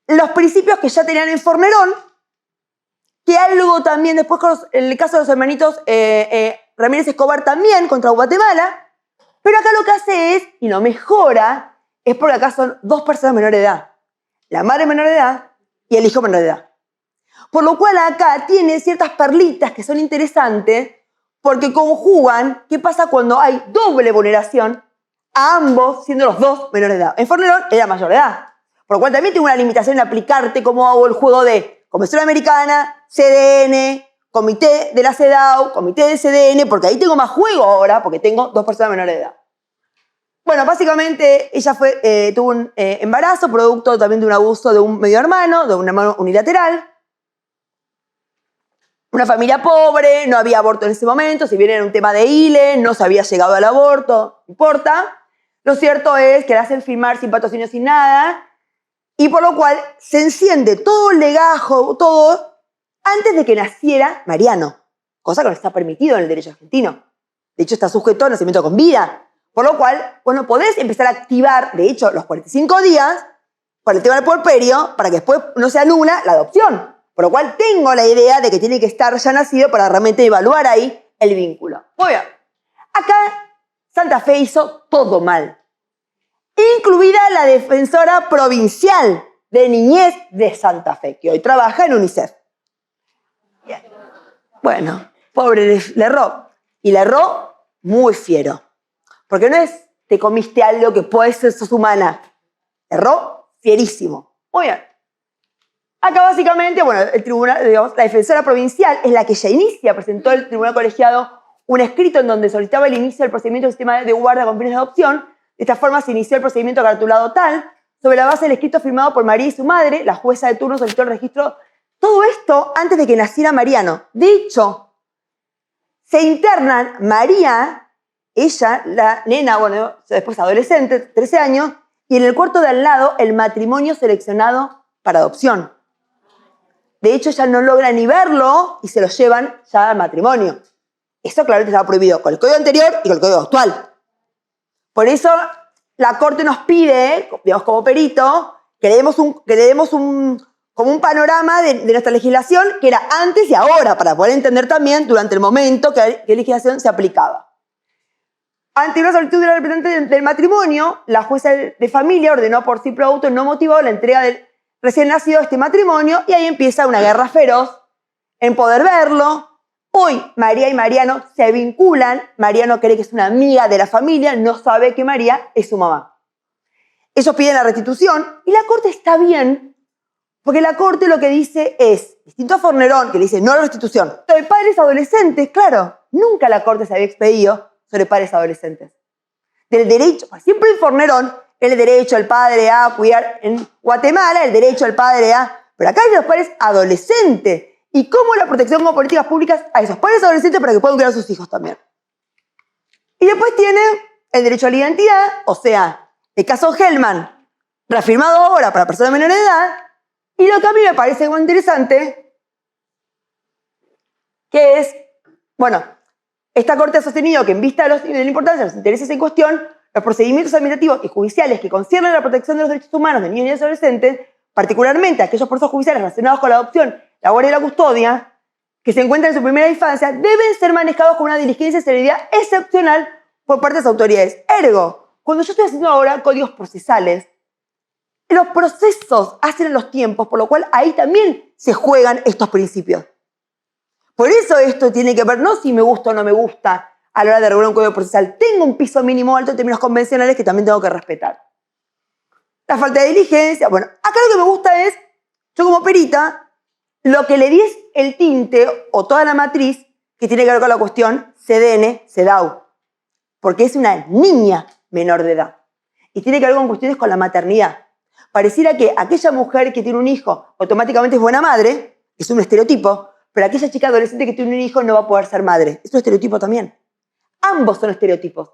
Speaker 1: los principios que ya tenían en Fornerón, que algo también después en el caso de los hermanitos Ramírez Escobar también contra Guatemala, pero acá lo que hace es, y lo mejora, es porque acá son dos personas menores de edad. La madre menor de edad y el hijo menor de edad. Por lo cual acá tiene ciertas perlitas que son interesantes porque conjugan qué pasa cuando hay doble vulneración a ambos siendo los dos menores de edad. En Fornerón era mayor de edad. Por lo cual también tengo una limitación en aplicarte cómo hago el juego de Convención Americana, CDN, Comité de la CEDAW, Comité del CDN, porque ahí tengo más juego ahora porque tengo dos personas menores de edad. Bueno, básicamente ella tuvo un embarazo producto también de un abuso de un medio hermano, de un hermano unilateral. Una familia pobre, no había aborto en ese momento, si bien era un tema de ILE, no se había llegado al aborto, no importa. Lo cierto es que la hacen firmar sin patrocinio, sin nada, y por lo cual se enciende todo el legajo, todo, antes de que naciera Mariano, cosa que no está permitido en el derecho argentino. De hecho, está sujeto al nacimiento con vida. Por lo cual, bueno, podés empezar a activar, de hecho, los 45 días para el tema del puerperio, para que después no se anula la adopción. Por lo cual tengo la idea de que tiene que estar ya nacido para realmente evaluar ahí el vínculo. Muy bien. Acá Santa Fe hizo todo mal. Incluida la defensora provincial de niñez de Santa Fe, que hoy trabaja en UNICEF. Bien. Bueno, pobre, le erró. Y le erró muy fiero. Porque no es te comiste algo que puede ser sos humana. Erró fierísimo. Muy bien. Acá básicamente, bueno, el tribunal, digamos, la defensora provincial es la que ya presentó el tribunal colegiado un escrito en donde solicitaba el inicio del procedimiento del sistema de guarda con fines de adopción. De esta forma se inició el procedimiento caratulado tal, sobre la base del escrito firmado por María y su madre, la jueza de turno solicitó el registro. Todo esto antes de que naciera Mariano. De hecho, se internan María, ella, la nena, bueno, después adolescente, 13 años, y en el cuarto de al lado el matrimonio seleccionado para adopción. De hecho, ella no logra ni verlo y se lo llevan ya al matrimonio. Eso claramente estaba prohibido con el código anterior y con el código actual. Por eso la Corte nos pide, digamos como perito, que le demos como un panorama de nuestra legislación que era antes y ahora, para poder entender también durante el momento que legislación se aplicaba. Ante una solicitud de la representante del matrimonio, la jueza de familia ordenó por sí producto no motivado la entrega del recién nacido de este matrimonio y ahí empieza una guerra feroz en poder verlo. Hoy María y Mariano se vinculan. Mariano cree que es una amiga de la familia, no sabe que María es su mamá. Ellos piden la restitución y la Corte está bien, porque la Corte lo que dice es, distinto a Fornerón, que le dice no a la restitución, sobre padres adolescentes, claro, nunca la Corte se había expedido sobre padres adolescentes. Del derecho, siempre en Fornerón, el derecho al padre a cuidar. En Guatemala, el derecho al padre a... Pero acá hay los padres adolescentes. ¿Y cómo la protección como políticas públicas a esos padres adolescentes para que puedan cuidar a sus hijos también? Y después tiene el derecho a la identidad, o sea, el caso Hellman, reafirmado ahora para personas menores de edad, y lo que a mí me parece muy interesante, que es, bueno, esta Corte ha sostenido que en vista de la importancia de los intereses en cuestión, los procedimientos administrativos y judiciales que conciernen la protección de los derechos humanos de niños y adolescentes, particularmente aquellos procesos judiciales relacionados con la adopción, la guardia y la custodia, que se encuentran en su primera infancia, deben ser manejados con una diligencia y celeridad excepcional por parte de las autoridades. Ergo, cuando yo estoy haciendo ahora códigos procesales, los procesos hacen los tiempos, por lo cual ahí también se juegan estos principios. Por eso esto tiene que ver no si me gusta o no me gusta a la hora de regular un código procesal. Tengo un piso mínimo alto en términos convencionales que también tengo que respetar. La falta de diligencia. Bueno, acá lo que me gusta es, yo como perita, lo que le di es el tinte o toda la matriz que tiene que ver con la cuestión CDN, CEDAW. Porque es una niña menor de edad. Y tiene que ver con cuestiones con la maternidad. Pareciera que aquella mujer que tiene un hijo automáticamente es buena madre, es un estereotipo, pero aquella chica adolescente que tiene un hijo no va a poder ser madre. Es un estereotipo también. Ambos son estereotipos.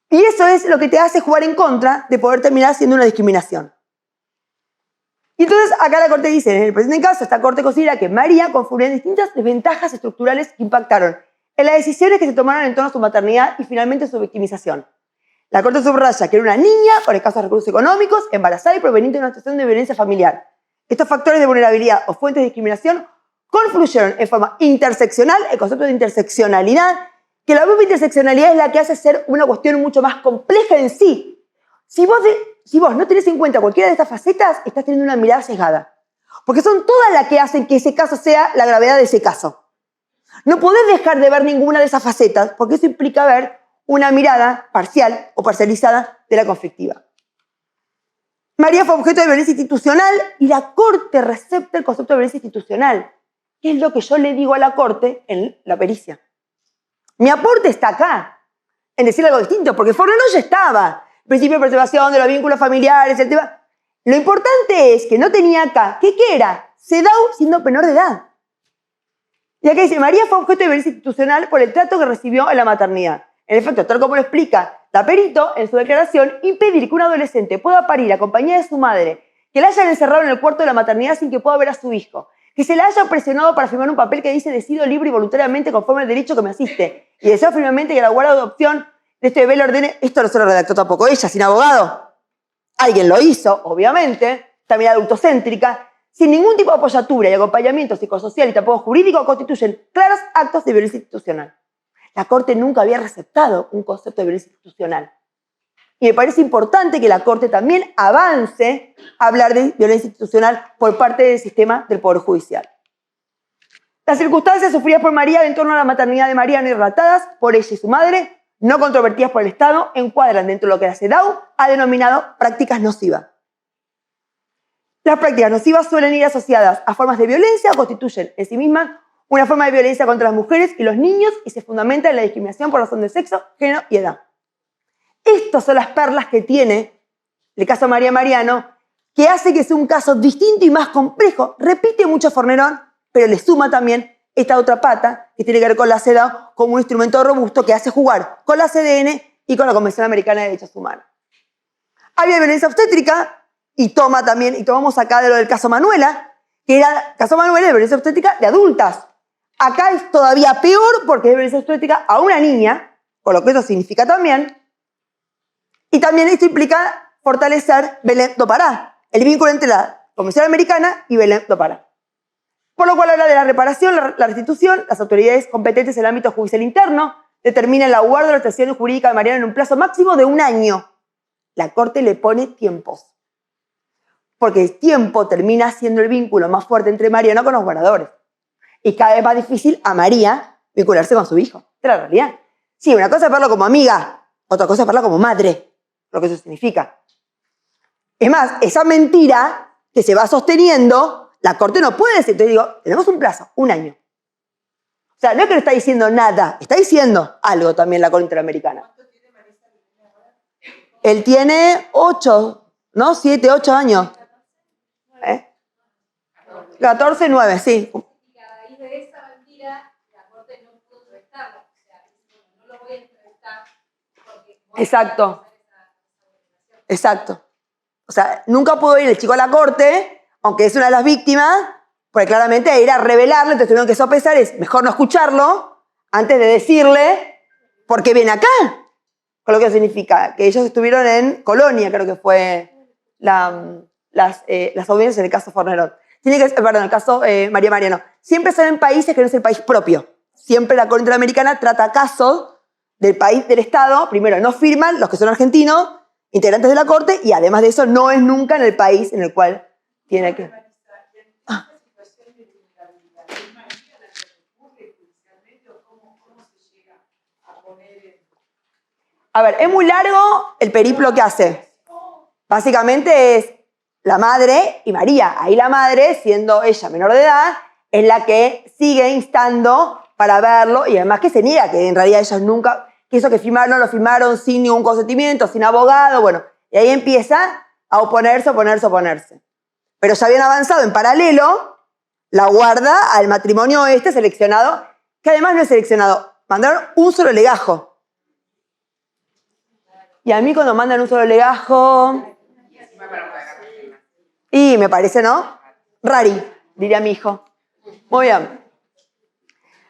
Speaker 1: Y eso es lo que te hace jugar en contra de poder terminar siendo una discriminación. Y entonces acá la Corte dice, en el presente caso, esta Corte considera que María configuró distintas desventajas estructurales que impactaron en las decisiones que se tomaron en torno a su maternidad y finalmente su victimización. La Corte subraya que era una niña con escasos recursos económicos, embarazada y proveniente de una situación de violencia familiar. Estos factores de vulnerabilidad o fuentes de discriminación confluyeron en forma interseccional el concepto de interseccionalidad, que la propia interseccionalidad es la que hace ser una cuestión mucho más compleja en sí. Si vos no tenés en cuenta cualquiera de estas facetas, estás teniendo una mirada sesgada. Porque son todas las que hacen que ese caso sea la gravedad de ese caso. No podés dejar de ver ninguna de esas facetas, porque eso implica ver una mirada parcial o parcializada de la conflictiva. María fue objeto de violencia institucional y la Corte recepta el concepto de violencia institucional, que es lo que yo le digo a la Corte en la pericia. Mi aporte está acá, en decir algo distinto, porque Fornero ya estaba. El principio de preservación de los vínculos familiares, el tema. Lo importante es que no tenía acá, ¿qué era? CEDAW siendo menor de edad. Y acá dice, María fue objeto de violencia institucional por el trato que recibió en la maternidad. En efecto, tal como lo explica la perito en su declaración, impedir que un adolescente pueda parir acompañada de su madre, que la hayan encerrado en el cuarto de la maternidad sin que pueda ver a su hijo, que se la haya presionado para firmar un papel que dice decido libre y voluntariamente conforme al derecho que me asiste, y deseo firmemente que la guarda de adopción de este bebé lo ordene. Esto no se lo redactó tampoco ella, sin abogado. Alguien lo hizo, obviamente, también adultocéntrica, sin ningún tipo de apoyatura y acompañamiento psicosocial y tampoco jurídico, constituyen claros actos de violencia institucional. La Corte nunca había receptado un concepto de violencia institucional. Y me parece importante que la Corte también avance a hablar de violencia institucional por parte del sistema del Poder Judicial. Las circunstancias sufridas por María en torno a la maternidad de Mariano y relatadas por ella y su madre, no controvertidas por el Estado, encuadran dentro de lo que la CEDAW ha denominado prácticas nocivas. Las prácticas nocivas suelen ir asociadas a formas de violencia o constituyen en sí mismas una forma de violencia contra las mujeres y los niños y se fundamenta en la discriminación por razón de sexo, género y edad. Estas son las perlas que tiene el caso María Mariano, que hace que sea un caso distinto y más complejo. Repite mucho Fornerón, pero le suma también esta otra pata que tiene que ver con la CEDAW como un instrumento robusto que hace jugar con la CDN y con la Convención Americana de Derechos Humanos. Había violencia obstétrica y tomamos acá de lo del caso Manuela, que era caso Manuela de violencia obstétrica de adultas. Acá es todavía peor porque es violencia obstétrica a una niña, con lo que eso significa también. Y también esto implica fortalecer Belén do Pará, el vínculo entre la Convención Americana y Belén do Pará. Por lo cual habla de la reparación, la restitución, las autoridades competentes en el ámbito judicial interno determinan la guarda de la prestación jurídica de Mariano en un plazo máximo de 1 año. La Corte le pone tiempos. Porque el tiempo termina siendo el vínculo más fuerte entre Mariano con los guardadores. Y cada vez más difícil a María vincularse con su hijo. Esta es la realidad. Sí, una cosa es verlo como amiga, otra cosa es verlo como madre, lo que eso significa. Es más, esa mentira que se va sosteniendo, la Corte no puede decir. Entonces digo, tenemos un plazo, 1 año. O sea, no es que no está diciendo nada, está diciendo algo también la Corte Interamericana. Él tiene 8, ¿no? 7, 8 años. 14, 9, sí.
Speaker 2: Y a raíz de esa mentira, la corte no pudo entrevistarlo. O sea, no lo voy a entrevistar porque...
Speaker 1: Exacto. Exacto. O sea, nunca pudo ir el chico a la corte, aunque es una de las víctimas, porque claramente ir a revelarle, entonces tuvieron que sopesar, es mejor no escucharlo antes de decirle por qué viene acá. Con lo que significa que ellos estuvieron en Colonia, creo que fue las audiencias en el caso Fornerón. Perdón, el caso María Mariano. Siempre son en países que no es el país propio. Siempre la Corte Interamericana trata casos del país, del Estado. Primero, no firman los que son argentinos, integrantes de la Corte, y además de eso, no es nunca en el país en el cual tiene que... A ver, es muy largo el periplo que hace. Básicamente es la madre y María. Ahí la madre, siendo ella menor de edad, es la que sigue instando para verlo y además que se niega, que en realidad ellos nunca, que eso que firmaron, no lo firmaron sin ningún consentimiento, sin abogado, bueno. Y ahí empieza a oponerse. Pero ya habían avanzado en paralelo la guarda al matrimonio seleccionado, que además no es seleccionado, mandaron un solo legajo. Y a mí cuando mandan un solo legajo... Y me parece, ¿no? Rari, diría mi hijo. Muy bien.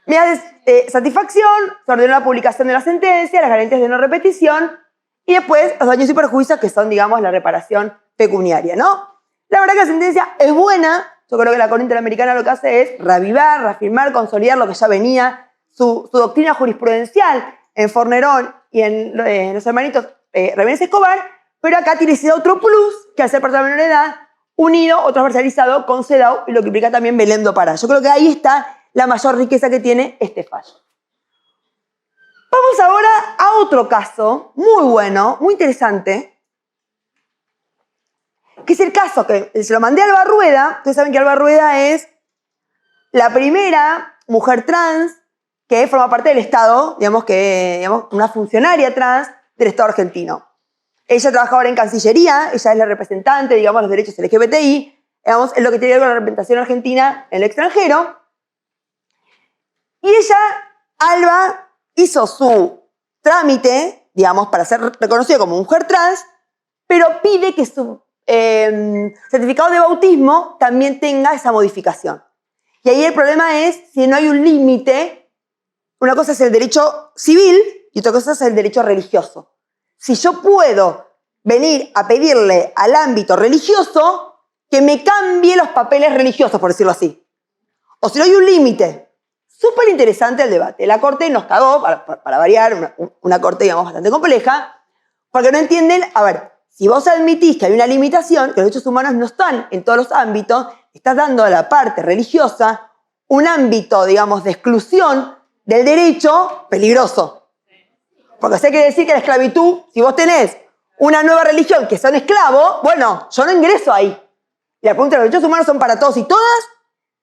Speaker 1: Medidas de satisfacción, se ordenó la publicación de la sentencia, las garantías de no repetición, y después los daños y perjuicios, que son, digamos, la reparación pecuniaria, ¿no? La verdad que la sentencia es buena. Yo creo que la Corte Interamericana lo que hace es reavivar, reafirmar, consolidar lo que ya venía, su doctrina jurisprudencial en Fornerón y en los hermanitos Reveles Escobar, pero acá tiene ese otro plus, que al ser persona menor de edad, unido o transversalizado con CEDAW y lo que implica también Belém do Pará. Yo creo que ahí está la mayor riqueza que tiene este fallo. Vamos ahora a otro caso muy bueno, muy interesante, que es el caso que se lo mandé a Alba Rueda. Ustedes saben que Alba Rueda es la primera mujer trans que forma parte del Estado, digamos, una funcionaria trans del Estado argentino. Ella trabaja ahora en Cancillería, ella es la representante, digamos, de los derechos LGBTI, digamos, es lo que tiene que ver con la representación argentina en el extranjero. Y ella, Alba, hizo su trámite, digamos, para ser reconocida como mujer trans, pero pide que su certificado de bautismo también tenga esa modificación. Y ahí el problema es si no hay un límite. Una cosa es el derecho civil y otra cosa es el derecho religioso. Si yo puedo venir a pedirle al ámbito religioso que me cambie los papeles religiosos, por decirlo así. O si no hay un límite. Súper interesante el debate. La Corte nos cagó, para variar, una Corte, digamos, bastante compleja, porque no entienden, a ver, si vos admitís que hay una limitación, que los derechos humanos no están en todos los ámbitos, estás dando a la parte religiosa un ámbito, digamos, de exclusión del derecho peligroso. Porque eso quiere decir que la esclavitud, si vos tenés una nueva religión que son esclavos, bueno, yo no ingreso ahí. Y la pregunta de los derechos humanos son para todos y todas,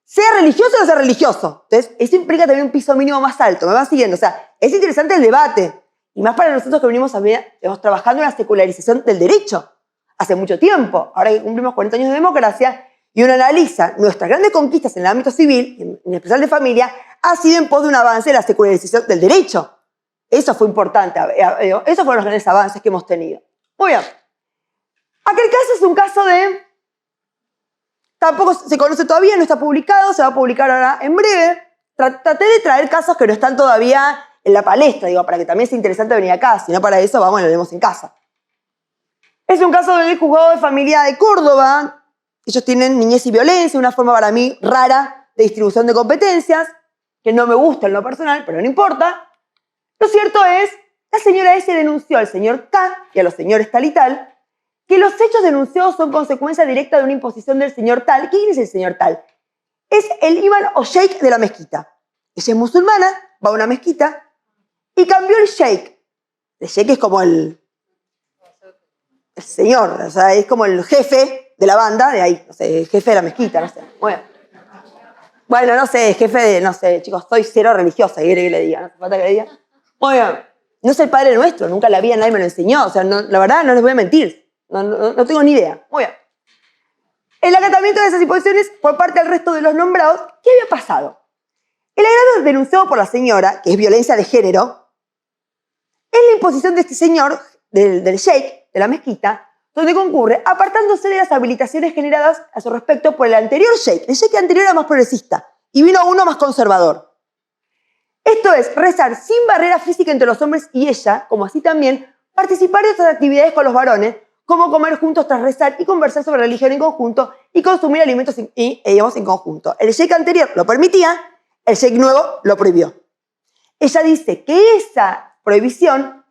Speaker 1: sea religioso o no sea religioso. Entonces, eso implica también un piso mínimo más alto. ¿Me vas siguiendo? O sea, es interesante el debate. Y más para nosotros que venimos trabajando en la secularización del derecho hace mucho tiempo. Ahora que cumplimos 40 años de democracia y uno analiza nuestras grandes conquistas en el ámbito civil, en especial de familia, ha sido en pos de un avance de la secularización del derecho. Eso fue importante. Esos fueron los grandes avances que hemos tenido. Muy bien. Aquel caso es un caso de... Tampoco se conoce todavía, no está publicado, se va a publicar ahora en breve. Traté de traer casos que no están todavía en la palestra, digo, para que también sea interesante venir acá. Si no, para eso vamos y lo vemos en casa. Es un caso del juzgado de familia de Córdoba. Ellos tienen niñez y violencia, una forma para mí rara de distribución de competencias, que no me gusta en lo personal, pero no importa. Lo cierto es, la señora S denunció al señor K y a los señores tal y tal, que los hechos denunciados son consecuencia directa de una imposición del señor tal. ¿Quién es el señor tal? Es el imán o sheikh de la mezquita. Ella es musulmana, va a una mezquita, y cambió el sheikh. El sheikh es como el señor, o sea, es como el jefe de la banda, de ahí, no sé, el jefe de la mezquita, no sé. Bueno, no sé, jefe de, no sé, chicos, soy cero religiosa, ¿qué quiere que le diga? ¿No hace falta que le diga? Muy bien. No es el Padre Nuestro, nunca la vi, nadie me lo enseñó. O sea, no, la verdad no les voy a mentir. No tengo ni idea. Muy bien. El acatamiento de esas imposiciones por parte del resto de los nombrados, ¿qué había pasado? El agravio denunciado por la señora, que es violencia de género, es la imposición de este señor, del sheik, de la mezquita, donde concurre apartándose de las habilitaciones generadas a su respecto por el anterior sheik. El sheik anterior era más progresista y vino uno más conservador. Esto es, rezar sin barrera física entre los hombres y ella, como así también participar de otras actividades con los varones, como comer juntos tras rezar y conversar sobre religión en conjunto y consumir alimentos en conjunto. El sheik anterior lo permitía, el sheik nuevo lo prohibió. Ella dice que esa prohibición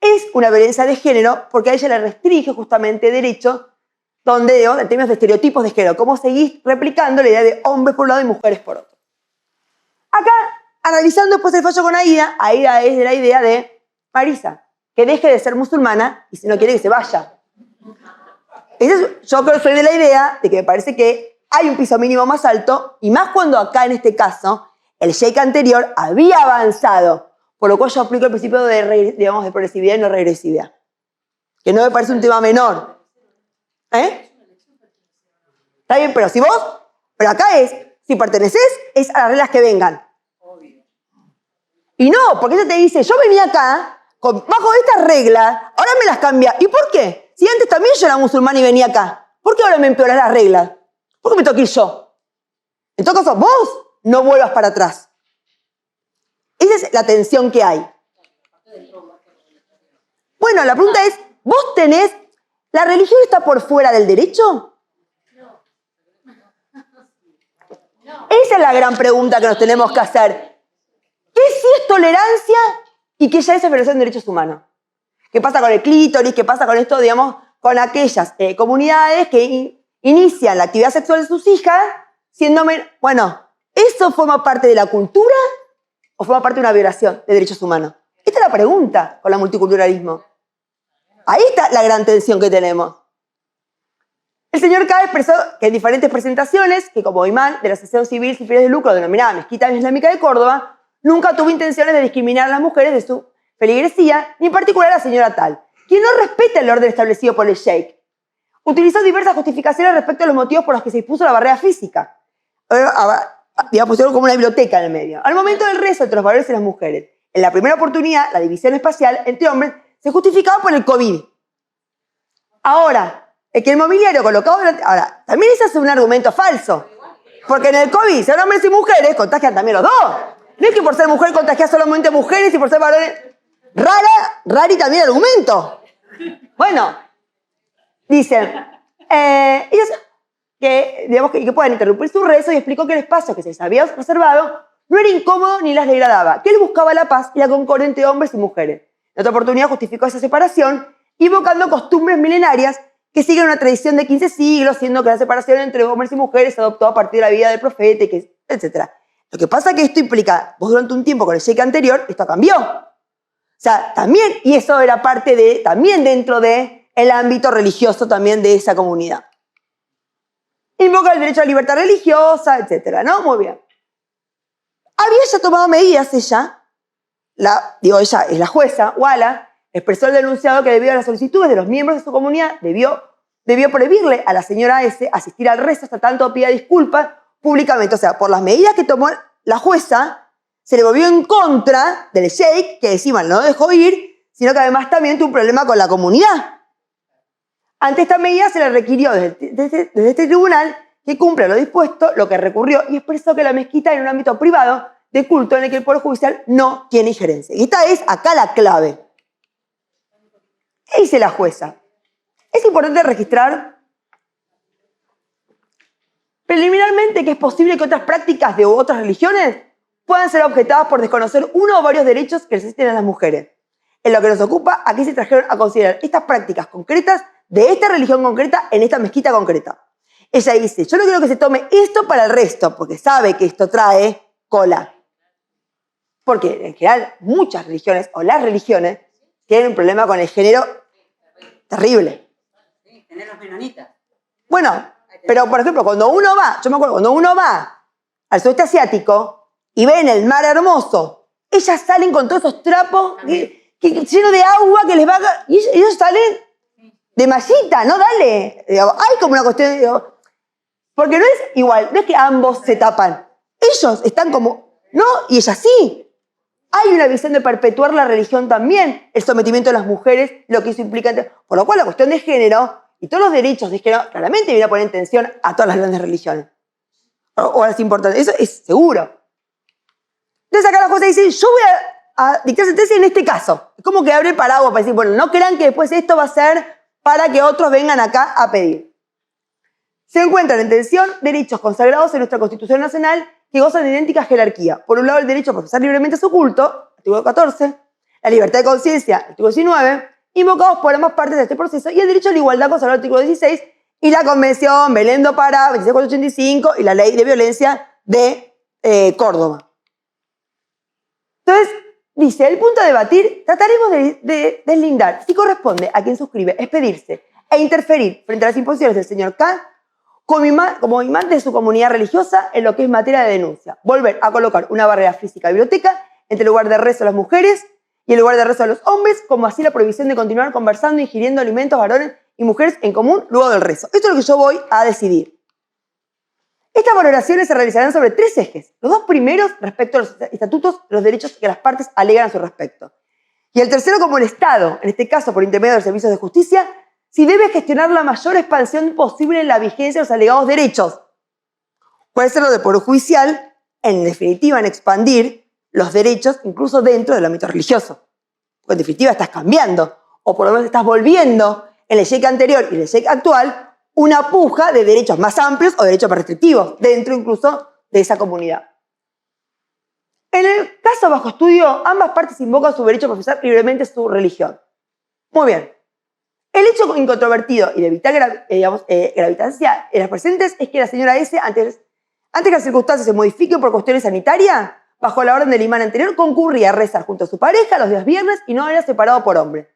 Speaker 1: es una violencia de género porque a ella le restringe justamente derechos donde, en términos de estereotipos de género, cómo seguís replicando la idea de hombres por un lado y mujeres por otro. Acá, analizando después el fallo con Aida es de la idea de Marisa, que deje de ser musulmana y si no quiere que se vaya. Yo creo que soy de la idea de que me parece que hay un piso mínimo más alto y más cuando acá en este caso el sheik anterior había avanzado, por lo cual yo aplico el principio de progresividad y no regresividad, que no me parece un tema menor. Está bien, pero pero acá si perteneces, es a las reglas que vengan. Y no, porque ella te dice, yo venía acá bajo estas reglas, ahora me las cambia. ¿Y por qué? Si antes también yo era musulmán y venía acá, ¿por qué ahora me empeoras las reglas? ¿Por qué me toqué yo? En todo caso, vos no vuelvas para atrás. Esa es la tensión que hay. Bueno, la pregunta es, ¿vos tenés, la religión está por fuera del derecho? Esa es la gran pregunta que nos tenemos que hacer. ¿Qué sí es tolerancia y qué ya es violación de derechos humanos? ¿Qué pasa con el clítoris? ¿Qué pasa con esto, digamos, con aquellas comunidades que inician la actividad sexual de sus hijas siendo... Bueno, ¿eso forma parte de la cultura o forma parte de una violación de derechos humanos? Esta es la pregunta con el multiculturalismo. Ahí está la gran tensión que tenemos. El señor K expresó que en diferentes presentaciones, que como imán de la Asociación Civil Sin Fines de Lucro denominada Mezquita Islámica de Córdoba, nunca tuvo intenciones de discriminar a las mujeres de su feligresía, ni en particular a la señora Tal, quien no respeta el orden establecido por el sheik. Utilizó diversas justificaciones respecto a los motivos por los que se impuso la barrera física. Digamos, pusieron como una biblioteca en el medio. Al momento del rezo entre los varones y las mujeres, en la primera oportunidad, la división espacial entre hombres se justificaba por el COVID. Ahora, es que el mobiliario colocado durante... Ahora, también ese es un argumento falso. Porque en el COVID, son hombres y mujeres, contagian también los dos. No es que por ser mujer contagias solamente mujeres y por ser varones... Rari también el argumento. Bueno, dicen, ellos que puedan interrumpir su rezo y explicó que el espacio que se les había reservado no era incómodo ni las degradaba, que él buscaba la paz y la concordia entre hombres y mujeres. En otra oportunidad justificó esa separación, invocando costumbres milenarias que siguen una tradición de 15 siglos, siendo que la separación entre hombres y mujeres se adoptó a partir de la vida del profeta, etc. Lo que pasa es que esto implica, vos durante un tiempo con el sheik anterior, esto cambió. O sea, también, y eso era parte de, también dentro del ámbito religioso también de esa comunidad. Invoca el derecho a la libertad religiosa, etc., ¿no? Muy bien. Había ya tomado medidas ella es la jueza, Wala, expresó el denunciado que debido a las solicitudes de los miembros de su comunidad debió prohibirle a la señora S asistir al rezo hasta tanto pida disculpas públicamente. O sea, por las medidas que tomó la jueza, se le volvió en contra del sheik, que encima no dejó ir, sino que además también tuvo un problema con la comunidad. Ante esta medida se le requirió desde este tribunal que cumpla lo dispuesto, lo que recurrió, y expresó que la mezquita era un ámbito privado de culto en el que el Poder Judicial no tiene injerencia. Y esta es acá la clave. ¿Qué dice la jueza? Es importante registrar preliminarmente que es posible que otras prácticas de otras religiones puedan ser objetadas por desconocer uno o varios derechos que les existen a las mujeres. En lo que nos ocupa, aquí se trajeron a considerar estas prácticas concretas de esta religión concreta en esta mezquita concreta. Ella dice, yo no quiero que se tome esto para el resto, porque sabe que esto trae cola. Porque en general muchas religiones, o las religiones, tienen un problema con el género terrible.
Speaker 5: Sí, tener los menonitas.
Speaker 1: Bueno, pero por ejemplo, cuando uno va, yo me acuerdo, cuando uno va al sudeste asiático y ven el mar hermoso, ellas salen con todos esos trapos que lleno de agua que les va a... Y ellos salen de mallita, ¿no? Dale. Hay como una cuestión... porque no es igual, no es que ambos se tapan. Ellos están como... ¿no? Y ella sí. Hay una visión de perpetuar la religión también, el sometimiento de las mujeres, lo que eso implica. Por lo cual la cuestión de género y todos los derechos de género claramente viene a poner en tensión a todas las grandes religiones. O a las importantes. Eso es seguro. Entonces acá la jueza dice, yo voy a dictar sentencia en este caso. Es como que abre el paraguas para decir, bueno, no crean que después esto va a ser para que otros vengan acá a pedir. Se encuentran en tensión derechos consagrados en nuestra Constitución Nacional que gozan de idéntica jerarquía. Por un lado, el derecho a profesar libremente su culto, artículo 14, la libertad de conciencia, artículo 19, invocados por ambas partes de este proceso, y el derecho a la igualdad consagrado, artículo 16, y la Convención Belén do Pará, 26485, y la Ley de Violencia de Córdoba. Entonces, dice, el punto a debatir, trataremos de deslindar si corresponde a quien suscribe expedirse e interferir frente a las imposiciones del señor K como imán de su comunidad religiosa en lo que es materia de denuncia. Volver a colocar una barrera física biblioteca entre el lugar de rezo de las mujeres y el lugar de rezo de los hombres, como así la prohibición de continuar conversando, ingiriendo alimentos varones y mujeres en común luego del rezo. Esto es lo que yo voy a decidir. Estas valoraciones se realizarán sobre 3 ejes. Los 2 primeros respecto a los estatutos, los derechos que las partes alegan a su respecto. Y el tercero como el Estado, en este caso por intermedio de los servicios de justicia, si debe gestionar la mayor expansión posible en la vigencia de los alegados derechos. Puede ser lo del Poder Judicial, en definitiva en expandir los derechos incluso dentro del ámbito religioso. Porque en definitiva estás cambiando, o por lo menos estás volviendo en el YEC anterior y en el YEC actual una puja de derechos más amplios o derechos más restrictivos, dentro incluso de esa comunidad. En el caso bajo estudio, ambas partes invocan su derecho a profesar libremente su religión. Muy bien. El hecho incontrovertido y de vital gravitancia en las presentes es que la señora S, antes que las circunstancias se modifiquen por cuestiones sanitarias, bajo la orden del imán anterior, concurría a rezar junto a su pareja los días viernes y no era separado por hombre.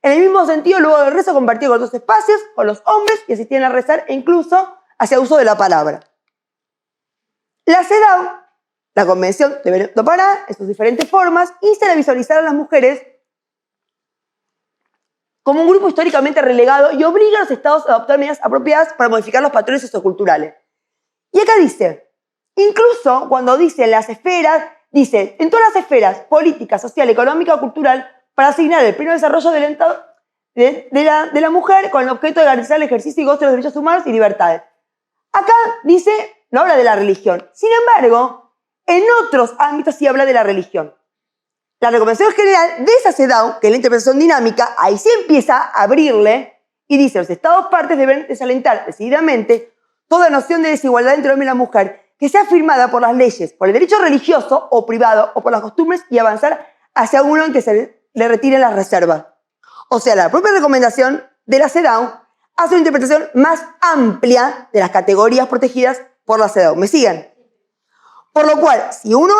Speaker 1: En el mismo sentido, luego del rezo compartía con otros espacios, con los hombres que asistían a rezar e incluso hacía uso de la palabra. La CEDAW, la Convención de Belén do Pará, en sus diferentes formas, insta a visualizar a las mujeres como un grupo históricamente relegado y obliga a los estados a adoptar medidas apropiadas para modificar los patrones socioculturales. Y acá dice, incluso cuando dice en las esferas, dice, en todas las esferas, política, social, económica o cultural, para asignar el pleno desarrollo de la mujer con el objeto de garantizar el ejercicio y goce de los derechos humanos y libertades. Acá dice, no habla de la religión. Sin embargo, en otros ámbitos sí habla de la religión. La recomendación general de esa CEDAW, que es la interpretación dinámica, ahí sí empieza a abrirle y dice, los estados partes deben desalentar decididamente toda noción de desigualdad entre el hombre y la mujer que sea firmada por las leyes, por el derecho religioso o privado o por las costumbres y avanzar hacia uno en que se le retiren las reservas. O sea, la propia recomendación de la CEDAW hace una interpretación más amplia de las categorías protegidas por la CEDAW. ¿Me siguen? Por lo cual, si uno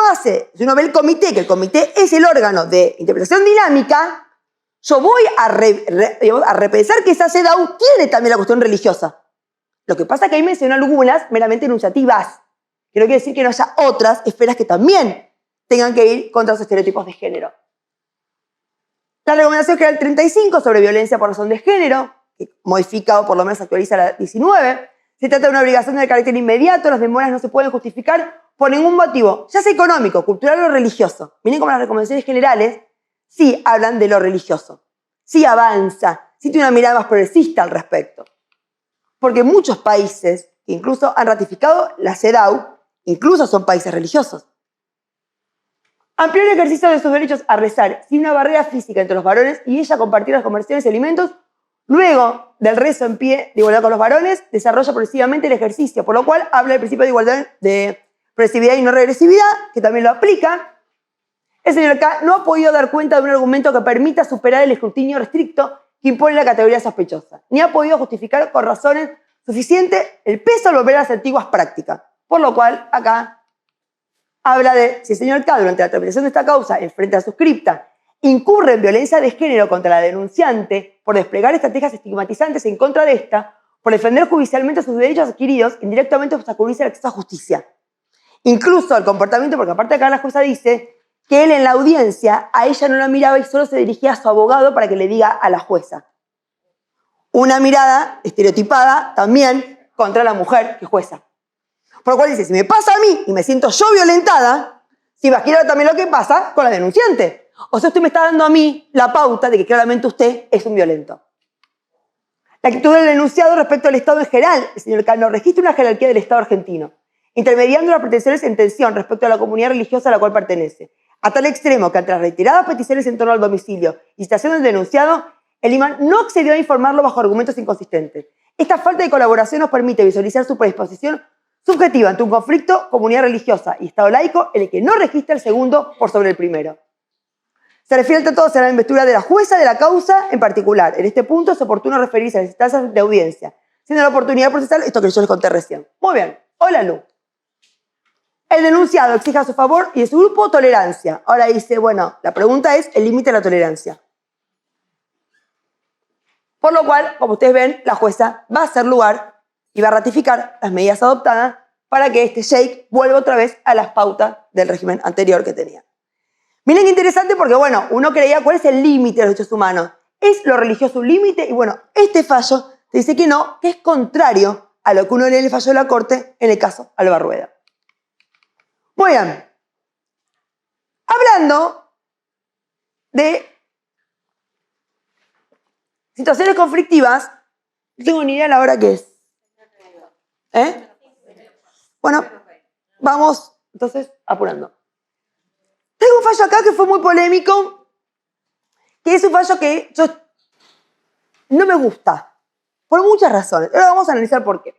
Speaker 1: ve el comité, que el comité es el órgano de interpretación dinámica, yo voy a repensar que esa CEDAW tiene también la cuestión religiosa. Lo que pasa es que ahí mencionó algunas meramente enunciativas, que no quiere decir que no haya otras esferas que también tengan que ir contra los estereotipos de género. La recomendación general 35 sobre violencia por razón de género, que modifica o por lo menos actualiza la 19, se trata de una obligación de carácter inmediato, las demoras no se pueden justificar por ningún motivo, ya sea económico, cultural o religioso. Miren como las recomendaciones generales sí hablan de lo religioso, sí avanza, sí tiene una mirada más progresista al respecto. Porque muchos países que incluso han ratificado la CEDAW, incluso son países religiosos. Ampliar el ejercicio de sus derechos a rezar sin una barrera física entre los varones y ella compartir las conversaciones y alimentos. Luego del rezo en pie de igualdad con los varones, desarrolla progresivamente el ejercicio, por lo cual habla del principio de igualdad de progresividad y no regresividad, que también lo aplica. El señor K no ha podido dar cuenta de un argumento que permita superar el escrutinio restricto que impone la categoría sospechosa, ni ha podido justificar con razones suficientes el peso al volver a las antiguas prácticas. Por lo cual, acá habla de si el señor K, durante la tramitación de esta causa, en frente a la suscripta, incurre en violencia de género contra la denunciante por desplegar estrategias estigmatizantes en contra de esta, por defender judicialmente sus derechos adquiridos, indirectamente obstaculiza el acceso a justicia. Incluso el comportamiento, porque aparte acá la jueza dice que él en la audiencia a ella no la miraba y solo se dirigía a su abogado para que le diga a la jueza. Una mirada estereotipada también contra la mujer que es jueza. Por lo cual dice, si me pasa a mí y me siento yo violentada, si imagina también lo que pasa con la denunciante. O sea, usted me está dando a mí la pauta de que claramente usted es un violento. La actitud del denunciado respecto al Estado en general. El señor Cano registra una jerarquía del Estado argentino, intermediando las pretensiones en tensión respecto a la comunidad religiosa a la cual pertenece, a tal extremo que ante las reiteradas peticiones en torno al domicilio y citación del denunciado, el imán no accedió a informarlo bajo argumentos inconsistentes. Esta falta de colaboración nos permite visualizar su predisposición subjetiva ante un conflicto comunidad religiosa y Estado laico en el que no registra el segundo por sobre el primero. Se refiere ante todo a la investidura de la jueza de la causa en particular. En este punto es oportuno referirse a las instancias de audiencia, siendo la oportunidad procesal esto que yo les conté recién. Muy bien. Hola, Lu. El denunciado exige a su favor y de su grupo tolerancia. Ahora dice, bueno, la pregunta es el límite de la tolerancia. Por lo cual, como ustedes ven, la jueza va a hacer lugar y va a ratificar las medidas adoptadas para que este sheik vuelva otra vez a las pautas del régimen anterior que tenía. Miren qué interesante porque, bueno, uno creía cuál es el límite de los derechos humanos. ¿Es lo religioso un límite? Y bueno, este fallo te dice que no, que es contrario a lo que uno lee en el fallo de la Corte en el caso Alba Rueda. Muy bien. Hablando de situaciones conflictivas, no tengo ni idea de la hora que es. Bueno, vamos entonces apurando. Tengo un fallo acá que fue muy polémico, que es un fallo que yo no me gusta, por muchas razones. Ahora vamos a analizar por qué.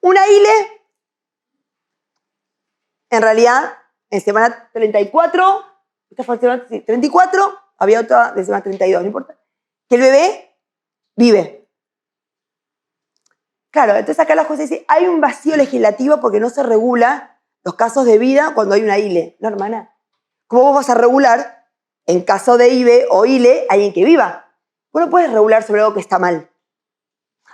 Speaker 1: Una ILE, en realidad, en semana 34, esta fue semana 34, había otra de semana 32, no importa, que el bebé vive. Claro, entonces acá la jueza dice, hay un vacío legislativo porque no se regula los casos de vida cuando hay una ILE. No, hermana. ¿Cómo vos vas a regular en caso de IBE o ILE a alguien que viva? Vos no puedes regular sobre algo que está mal.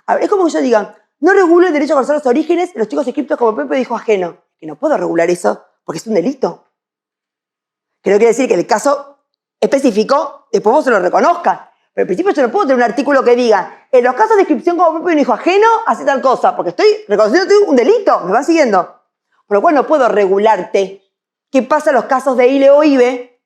Speaker 1: A ver, es como que yo diga, no regulo el derecho a conocer los orígenes de los chicos inscriptos como Pepe dijo ajeno. Que no puedo regular eso porque es un delito. Que no quiere decir que el caso específico después vos se lo reconozca. Pero al principio yo no puedo tener un artículo que diga, en los casos de inscripción como Pepe de un hijo ajeno, hace tal cosa, porque estoy reconociendo un delito. ¿Me van siguiendo? Por lo cual no puedo regularte qué pasa en los casos de ILE o IBE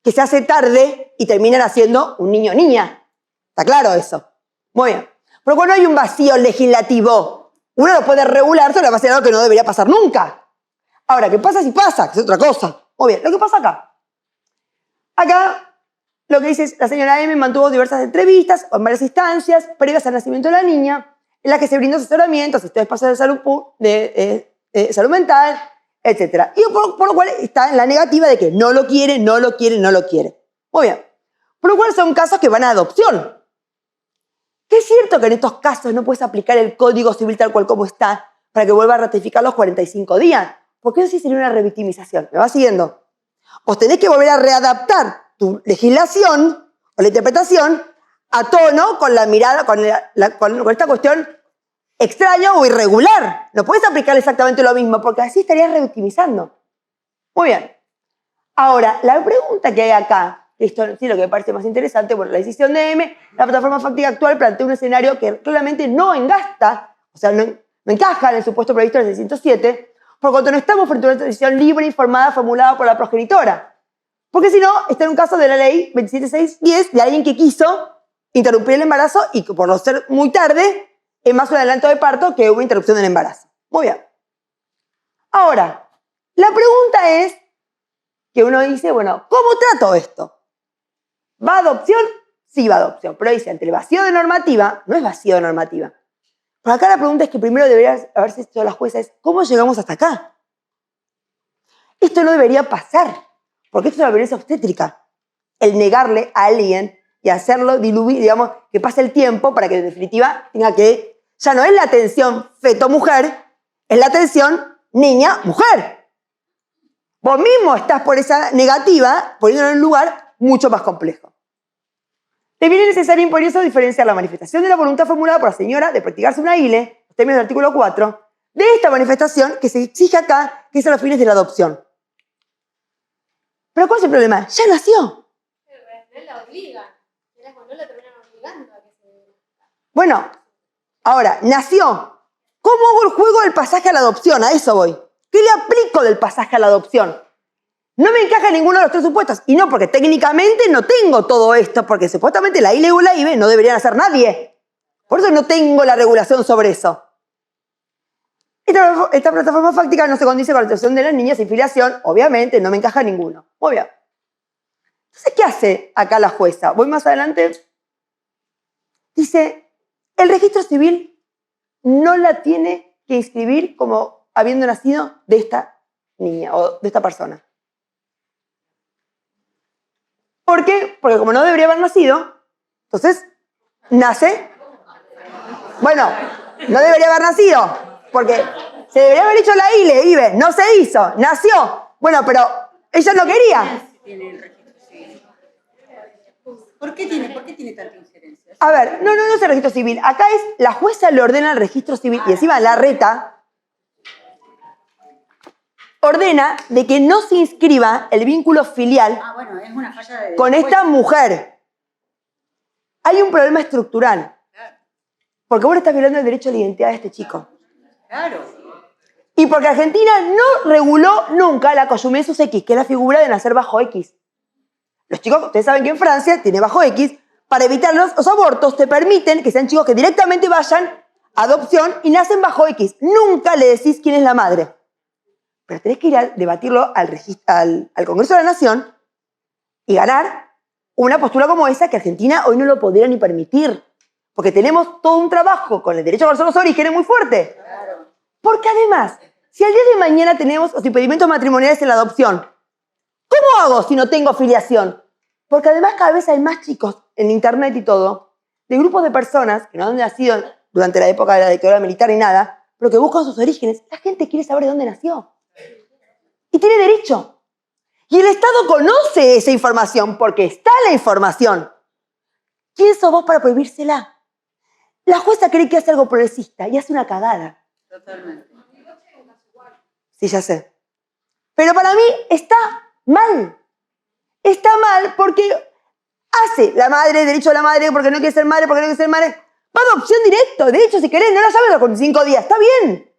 Speaker 1: que se hace tarde y terminan haciendo un niño o niña. ¿Está claro eso? Muy bien. Por lo cual no hay un vacío legislativo. Uno lo puede regular sobre la base de algo que no debería pasar nunca. Ahora, ¿qué pasa si pasa? Que es otra cosa. Muy bien, lo que pasa acá. Acá lo que dice es, la señora M mantuvo diversas entrevistas en varias instancias previas al nacimiento de la niña, en las que se brindó asesoramiento, asistió a espacios de salud salud mental, etc. Y por lo cual está en la negativa de que no lo quiere, no lo quiere, no lo quiere. Muy bien. Por lo cual son casos que van a adopción. Que es cierto que en estos casos no puedes aplicar el Código Civil tal cual como está para que vuelva a ratificar los 45 días. Porque eso sí sería una revictimización. ¿Me va siguiendo? Os tenés que volver a readaptar tu legislación o la interpretación a tono con la mirada, con esta cuestión extraña o irregular. No puedes aplicar exactamente lo mismo porque así estarías revictimizando. Muy bien. Ahora, la pregunta que hay acá, esto sí lo que me parece más interesante, bueno, la decisión de M, la plataforma fáctica actual plantea un escenario que claramente no engasta, o sea, no encaja en el supuesto previsto en el 607, por cuanto no estamos frente a una decisión libre, informada, formulada por la progenitora. Porque si no, está en un caso de la ley 27610 de alguien que quiso interrumpir el embarazo y que por no ser muy tarde, es más un adelanto de parto que una interrupción del embarazo. Muy bien. Ahora, la pregunta es que uno dice, bueno, ¿cómo trato esto? ¿Va a adopción? Sí, va a adopción. Pero dice, ante el vacío de normativa, no es vacío de normativa. Por acá la pregunta es que primero debería haberse hecho la jueza es, ¿cómo llegamos hasta acá? Esto no debería pasar, porque esto es una violencia obstétrica. El negarle a alguien y hacerlo diluir, digamos, que pase el tiempo para que en definitiva tenga que, ya no es la atención feto-mujer, es la atención niña-mujer. Vos mismo estás por esa negativa, poniéndolo en un lugar mucho más complejo. Deviene necesario e imperioso diferenciar la manifestación de la voluntad formulada por la señora de practicarse una ILE, los términos del artículo 4, de esta manifestación que se exige acá, que es a los fines de la adopción. Pero ¿cuál es el problema? Ya nació.
Speaker 2: Pero al final la obligan. Quieras o no, la terminan obligando a que se...
Speaker 1: Bueno, ahora, nació. ¿Cómo hago el juego del pasaje a la adopción? A eso voy. ¿Qué le aplico del pasaje a la adopción? No me encaja ninguno de los tres supuestos. Y no, porque técnicamente no tengo todo esto, porque supuestamente la ILE o la IBE no deberían hacer nadie. Por eso no tengo la regulación sobre eso. Esta plataforma fáctica no se condice con la situación de las niñas sin filiación. Obviamente, no me encaja ninguno. Muy bien. Entonces, ¿qué hace acá la jueza? Voy más adelante. Dice, el registro civil no la tiene que inscribir como habiendo nacido de esta niña o de esta persona. ¿Por qué? Porque como no debería haber nacido, entonces nace. Bueno, no debería haber nacido, porque se debería haber hecho la IBE, no se hizo, nació. Bueno, pero ella no quería.
Speaker 5: Tiene el registro civil. ¿Por qué tiene tanta injerencia?
Speaker 1: A ver, no es el registro civil. Acá es la jueza le ordena el registro civil y encima la reta ordena de que no se inscriba el vínculo filial
Speaker 5: Bueno, es una falla de...
Speaker 1: con esta mujer. Hay un problema estructural. Porque vos le estás violando el derecho a la identidad de este chico.
Speaker 5: Claro.
Speaker 1: Y porque Argentina no reguló nunca la cosumiesus X, que es la figura de nacer bajo X. Los chicos, ustedes saben que en Francia tiene bajo X, para evitar los abortos te permiten que sean chicos que directamente vayan a adopción y nacen bajo X. Nunca le decís quién es la madre. Pero tenés que ir a debatirlo al Congreso de la Nación y ganar una postura como esa que Argentina hoy no lo podría ni permitir. Porque tenemos todo un trabajo con el derecho a conocer los orígenes muy fuerte.
Speaker 5: Claro.
Speaker 1: Porque además, si al día de mañana tenemos los impedimentos matrimoniales en la adopción, ¿cómo hago si no tengo filiación? Porque además cada vez hay más chicos en internet y todo, de grupos de personas que no han nacido durante la época de la dictadura militar ni nada, pero que buscan sus orígenes. La gente quiere saber de dónde nació. Y tiene derecho. Y el Estado conoce esa información porque está la información. ¿Quién sos vos para prohibírsela? La jueza cree que hace algo progresista y hace una cagada.
Speaker 5: Totalmente.
Speaker 1: Sí, ya sé. Pero para mí está mal. Está mal porque hace la madre, derecho a la madre, porque no quiere ser madre, porque no quiere ser madre. Va a adopción directo. De hecho, si querés, no la llames a los 45 días. Está bien.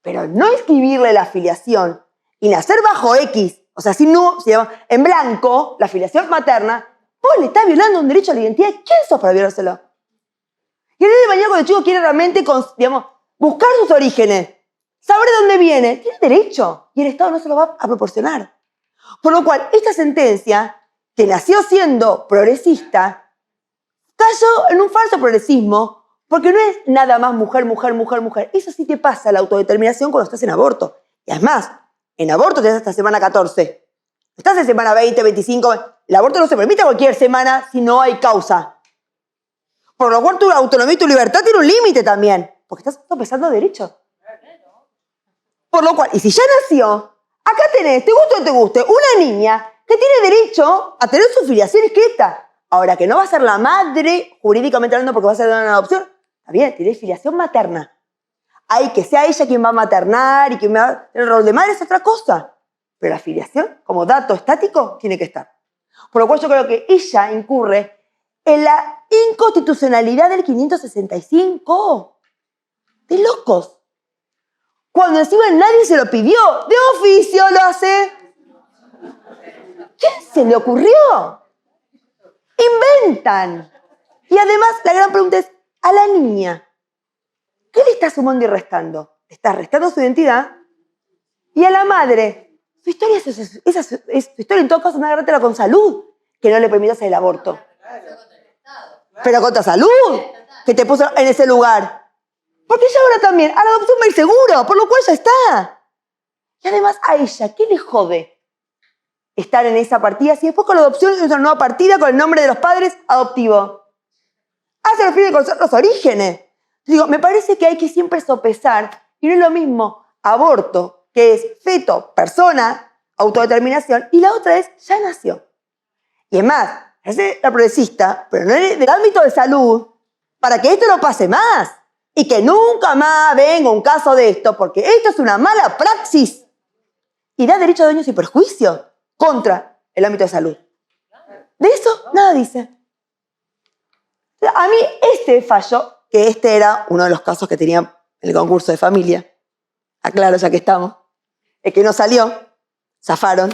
Speaker 1: Pero no inscribirle la filiación y nacer bajo X, o sea, en blanco, la filiación materna, vos le estás violando un derecho a la identidad. ¿Quién sos para violárselo? Y el día de mañana cuando el chico quiere realmente, buscar sus orígenes, saber de dónde viene, tiene derecho. Y el Estado no se lo va a proporcionar. Por lo cual, esta sentencia, que nació siendo progresista, cayó en un falso progresismo, porque no es nada más mujer, mujer, mujer, mujer. Eso sí te pasa la autodeterminación cuando estás en aborto. Y además, en aborto te das hasta semana 14. Estás en semana 20, 25. El aborto no se permite cualquier semana si no hay causa. Por lo cual tu autonomía y tu libertad tiene un límite también, porque estás sopesando derechos. Por lo cual, y si ya nació, acá tenés, te guste o no te guste, una niña que tiene derecho a tener su filiación inscrita. Ahora, que no va a ser la madre, jurídicamente hablando, porque va a ser una adopción, está bien, tiene filiación materna. Hay que sea ella quien va a maternar y quien va a tener el rol de madre es otra cosa. Pero la filiación, como dato estático, tiene que estar. Por lo cual yo creo que ella incurre en la inconstitucionalidad del 565. De locos. Cuando encima nadie se lo pidió. De oficio lo hace. ¿Quién se le ocurrió? Inventan. Y además la gran pregunta es, a la niña, ¿qué le está sumando y restando? Le está restando su identidad. Y a la madre, su historia es su historia, en todo caso, una guerra con salud, que no le permite hacer el aborto. Pero contra salud, que te puso en ese lugar. Porque ella ahora también, a la adopción va a ir seguro, por lo cual ya está. Y además a ella, ¿qué le jode estar en esa partida si después con la adopción es una nueva partida con el nombre de los padres adoptivo? Hace el fin de conocer los orígenes. Digo, me parece que hay que siempre sopesar, y no es lo mismo aborto, que es feto, persona, autodeterminación, y la otra es ya nació. Y es más, es la progresista, pero no en el ámbito de salud, para que esto no pase más. Y que nunca más venga un caso de esto, porque esto es una mala praxis. Y da derecho a daños y perjuicios contra el ámbito de salud. De eso nada dice. A mí este fallo, que este era uno de los casos que tenía el concurso de familia, aclaro ya que estamos, el que no salió, zafaron,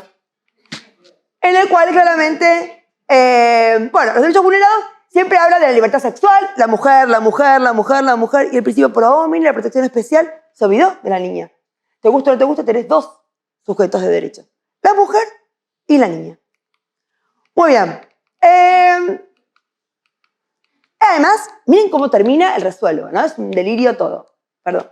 Speaker 1: en el cual claramente, los derechos vulnerados siempre hablan de la libertad sexual, la mujer, y el principio pro homine, la protección especial, se olvidó de la niña. Te gusta o no te gusta, tenés dos sujetos de derecho, la mujer y la niña. Muy bien. Además, miren cómo termina el resuelvo, ¿no? Es un delirio todo. Perdón.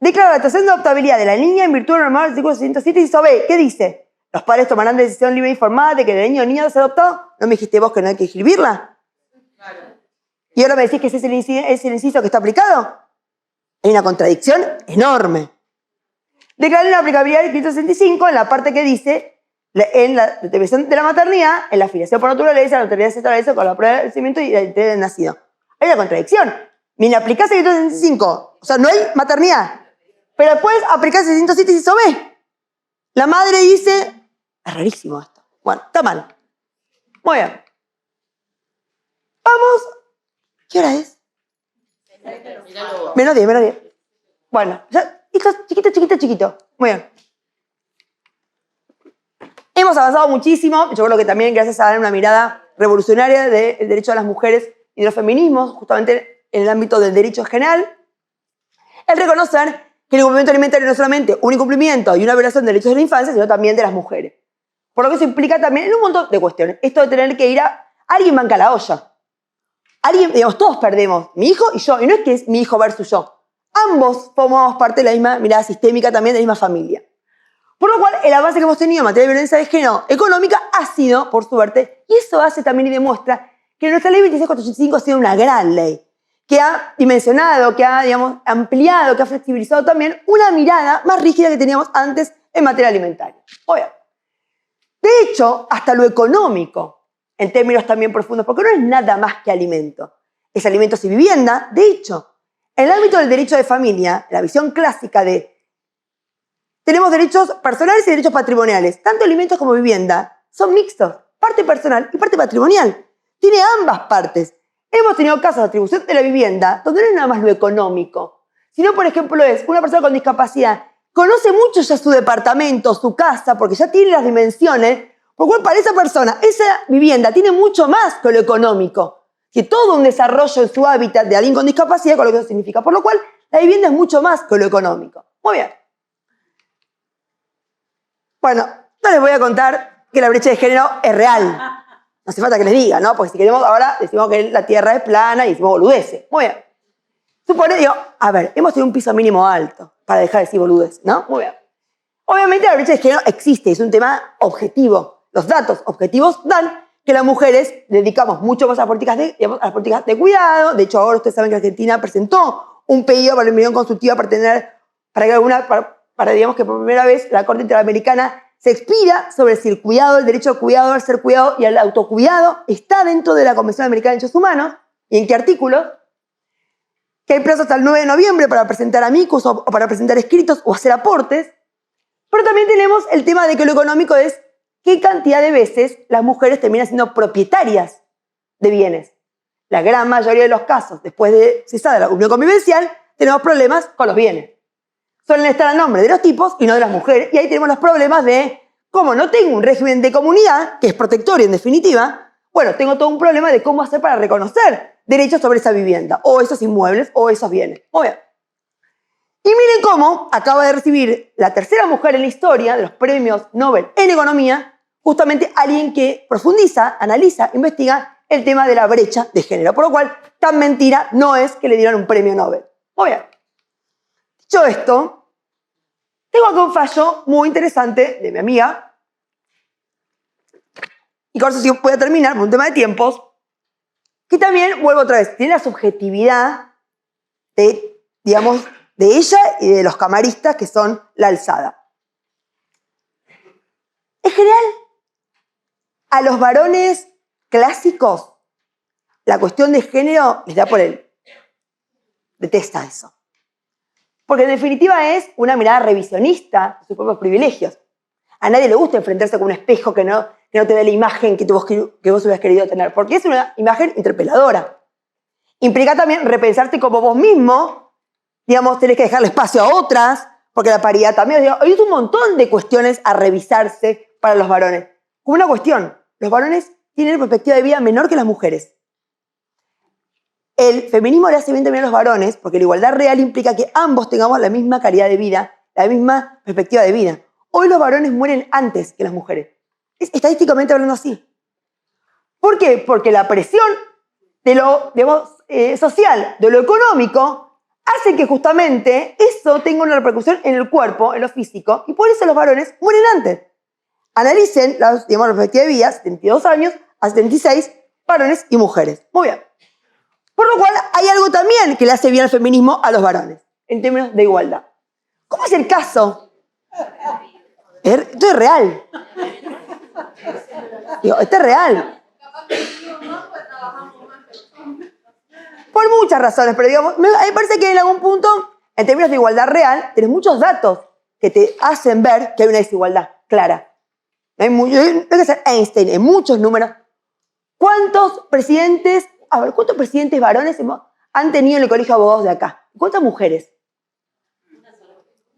Speaker 1: Declara la actuación de adoptabilidad de la niña en virtud de normal del artículo 607 y B. ¿Qué dice? Los padres tomarán decisión libre e informada de que el niño o niña sea adoptado. ¿No me dijiste vos que no hay que escribirla?
Speaker 3: Claro.
Speaker 1: Y ahora me decís que ese es el inciso que está aplicado. Hay una contradicción enorme. Declara la aplicabilidad del 565 en la parte que dice en la determinación de la maternidad, en la filiación por naturaleza, la autoridad se establece con la prueba del nacimiento y la identidad del nacido. Hay una contradicción. Ni aplicás el 565, o sea, no hay maternidad. Pero después aplicás el 607 y inciso B. La madre dice, es rarísimo esto. Bueno, está mal. Muy bien. Vamos. ¿Qué hora es? Menos 10. Bueno, ya, esto es chiquito. Muy bien. Hemos avanzado muchísimo. Yo creo que también gracias a dar una mirada revolucionaria del derecho de las mujeres y de los feminismos, justamente en el ámbito del derecho general, el reconocer que el incumplimiento alimentario no es solamente un incumplimiento y una violación de derechos de la infancia, sino también de las mujeres. Por lo que eso implica también en un montón de cuestiones. Esto de tener que ir a... Alguien banca la olla. Alguien, digamos, todos perdemos. Mi hijo y yo. Y no es que es mi hijo versus yo. Ambos formamos parte de la misma mirada sistémica, también de la misma familia. Por lo cual, el avance que hemos tenido en materia de violencia de género económica ha sido, por suerte, y eso hace también y demuestra que nuestra ley 26485 ha sido una gran ley, que ha dimensionado, que ha, digamos, ampliado, que ha flexibilizado también una mirada más rígida que teníamos antes en materia alimentaria. Obvio. De hecho, hasta lo económico, en términos también profundos, porque no es nada más que alimento. Es alimentos y vivienda. De hecho, en el ámbito del derecho de familia, la visión clásica de tenemos derechos personales y derechos patrimoniales. Tanto alimentos como vivienda son mixtos, parte personal y parte patrimonial. Tiene ambas partes. Hemos tenido casos de atribución de la vivienda donde no es nada más lo económico, sino, por ejemplo, es una persona con discapacidad conoce mucho ya su departamento, su casa, porque ya tiene las dimensiones, por lo cual para esa persona, esa vivienda tiene mucho más que lo económico, que todo un desarrollo en su hábitat de alguien con discapacidad, con lo que eso significa. Por lo cual, la vivienda es mucho más que lo económico. Muy bien. Bueno, no les voy a contar que la brecha de género es real. No hace falta que les diga, ¿no? Porque si queremos ahora decimos que la Tierra es plana y decimos boludeces. Muy bien. Supone, digo, a ver, hemos tenido un piso mínimo alto para dejar de decir boludeces, ¿no? Muy bien. Obviamente la brecha de género existe, es un tema objetivo. Los datos objetivos dan que las mujeres dedicamos mucho más a las políticas de cuidado. De hecho, ahora ustedes saben que Argentina presentó un pedido para la inversión consultiva para digamos que por primera vez la Corte Interamericana se expira sobre si el cuidado, el derecho al cuidado, al ser cuidado y al autocuidado está dentro de la Convención Americana de Derechos Humanos y en qué artículos, que hay plazo hasta el 9 de noviembre para presentar amicus o para presentar escritos o hacer aportes, pero también tenemos el tema de que lo económico es qué cantidad de veces las mujeres terminan siendo propietarias de bienes. La gran mayoría de los casos, después de cesar la unión convivencial, tenemos problemas con los bienes. Suelen estar a nombre de los tipos y no de las mujeres. Y ahí tenemos los problemas de, como no tengo un régimen de comunidad, que es protectorio en definitiva, bueno, tengo todo un problema de cómo hacer para reconocer derechos sobre esa vivienda, o esos inmuebles, o esos bienes. Muy bien. Y miren cómo acaba de recibir la tercera mujer en la historia de los premios Nobel en economía, justamente alguien que profundiza, analiza, investiga el tema de la brecha de género. Por lo cual, tan mentira no es que le dieran un premio Nobel. Muy bien. Dicho esto, tengo acá un fallo muy interesante de mi amiga, y con eso sí voy a terminar por un tema de tiempos, que también, vuelvo otra vez, tiene la subjetividad de, digamos, de ella y de los camaristas que son la alzada. En general, a los varones clásicos, la cuestión de género les da por él. Detesta eso. Porque en definitiva es una mirada revisionista de sus propios privilegios. A nadie le gusta enfrentarse con un espejo que no te dé la imagen que vos hubieras querido tener, porque es una imagen interpeladora. Implica también repensarte como vos mismo, digamos, tenés que dejarle espacio a otras, porque la paridad también, digamos, hay un montón de cuestiones a revisarse para los varones. Como una cuestión, los varones tienen perspectiva de vida menor que las mujeres. El feminismo le hace bien también a los varones, porque la igualdad real implica que ambos tengamos la misma calidad de vida, la misma perspectiva de vida. Hoy los varones mueren antes que las mujeres. Es estadísticamente hablando así. ¿Por qué? Porque la presión de lo, digamos, social, de lo económico, hace que justamente eso tenga una repercusión en el cuerpo, en lo físico, y por eso los varones mueren antes. Analicen la perspectiva de vida, 72 años a 76, varones y mujeres. Muy bien. Por lo cual, hay algo también que le hace bien al feminismo a los varones, en términos de igualdad. ¿Cómo es el caso? Esto es real. Digo, esto es real. Por muchas razones, pero digamos, a mí me parece que en algún punto, en términos de igualdad real, tenés muchos datos que te hacen ver que hay una desigualdad clara. No hay que ser Einstein, en muchos números. ¿Cuántos presidentes varones han tenido en el colegio de abogados de acá? ¿Cuántas mujeres?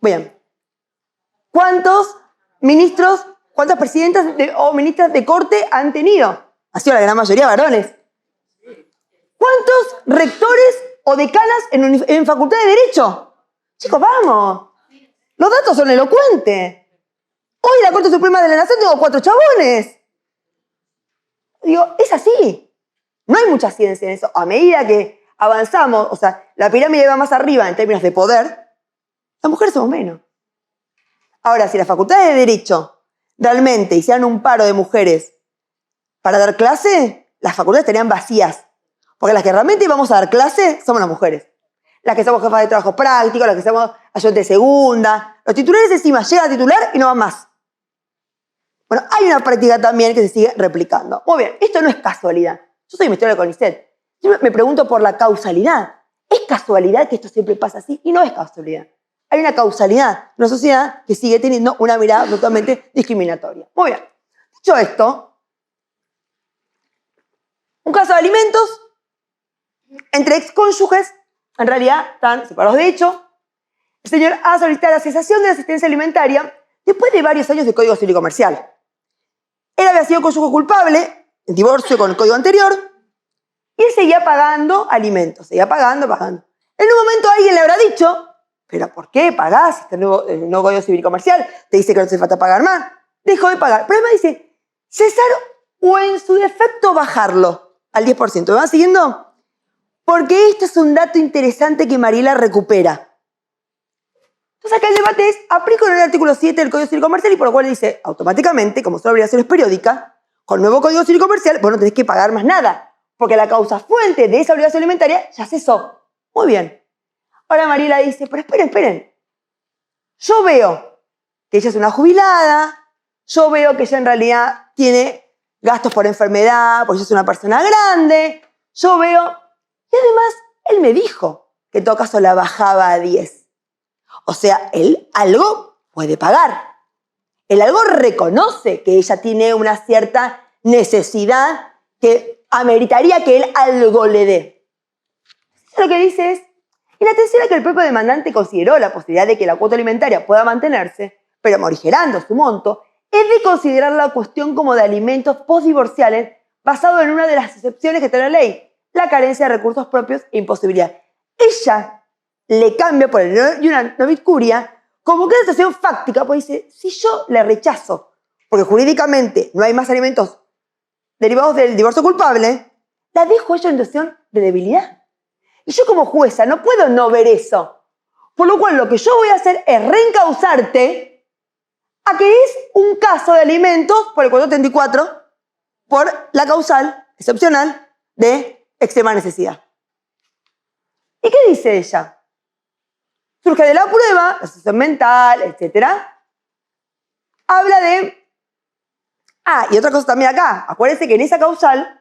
Speaker 1: Bien. ¿Cuántos ministros, cuántas presidentas o ministras de corte han tenido? Ha sido la gran mayoría varones. ¿Cuántos rectores o decanas en facultad de Derecho? Chicos, vamos. Los datos son elocuentes. Hoy en la Corte Suprema de la Nación tengo 4 chabones. Digo, es así. No hay mucha ciencia en eso. A medida que avanzamos, o sea, la pirámide va más arriba en términos de poder, las mujeres somos menos. Ahora, si las facultades de Derecho realmente hicieran un paro de mujeres para dar clase, las facultades estarían vacías. Porque las que realmente vamos a dar clase somos las mujeres. Las que somos jefas de trabajo práctico, las que somos ayudantes de segunda. Los titulares encima llegan a titular y no van más. Bueno, hay una práctica también que se sigue replicando. Muy bien, esto no es casualidad. Yo soy investigadora de CONICET. Yo me pregunto por la causalidad. ¿Es casualidad que esto siempre pasa así? Y no es casualidad. Hay una causalidad, una sociedad que sigue teniendo una mirada totalmente discriminatoria. Muy bien. Dicho esto, un caso de alimentos entre excónyuges, en realidad están separados de hecho. El señor ha solicitado la cesación de la asistencia alimentaria después de varios años de Código Civil y Comercial. Él había sido cónyuge culpable, en divorcio con el código anterior, y él seguía pagando alimentos, seguía pagando. En un momento alguien le habrá dicho, ¿pero por qué pagás? Este nuevo Código Civil y Comercial te dice que no te hace falta pagar más. Dejó de pagar. Pero además dice, cesar o en su defecto bajarlo al 10%. ¿Me van siguiendo? Porque esto es un dato interesante que Mariela recupera. Entonces acá el debate es, aplico en el artículo 7 del Código Civil y Comercial y por lo cual dice, automáticamente, como su obligación es periódica, con el nuevo Código Civil y Comercial, vos no tenés que pagar más nada, porque la causa fuente de esa obligación alimentaria ya cesó. Muy bien. Ahora Mariela dice, pero esperen. Yo veo que ella es una jubilada, yo veo que ella en realidad tiene gastos por enfermedad, porque ella es una persona grande, yo veo... Y además, él me dijo que en todo caso la bajaba a 10. O sea, él algo puede pagar. Él algo reconoce que ella tiene una cierta necesidad que ameritaría que él algo le dé. Lo que dice es, en atención a que el propio demandante consideró la posibilidad de que la cuota alimentaria pueda mantenerse, pero morigerando su monto, es de considerar la cuestión como de alimentos postdivorciales basado en una de las excepciones que tiene la ley, la carencia de recursos propios e imposibilidad. Ella le cambia por el una novit curia como que una situación fáctica, pues dice, si yo le rechazo, porque jurídicamente no hay más alimentos derivados del divorcio culpable, la dejo ella en situación de debilidad. Y yo como jueza no puedo no ver eso. Por lo cual lo que yo voy a hacer es reencausarte a que es un caso de alimentos por el 434 por la causal excepcional de extrema necesidad. ¿Y qué dice ella? Surge de la prueba, la asociación mental, etc. Habla de... y otra cosa también acá. Acuérdense que en esa causal,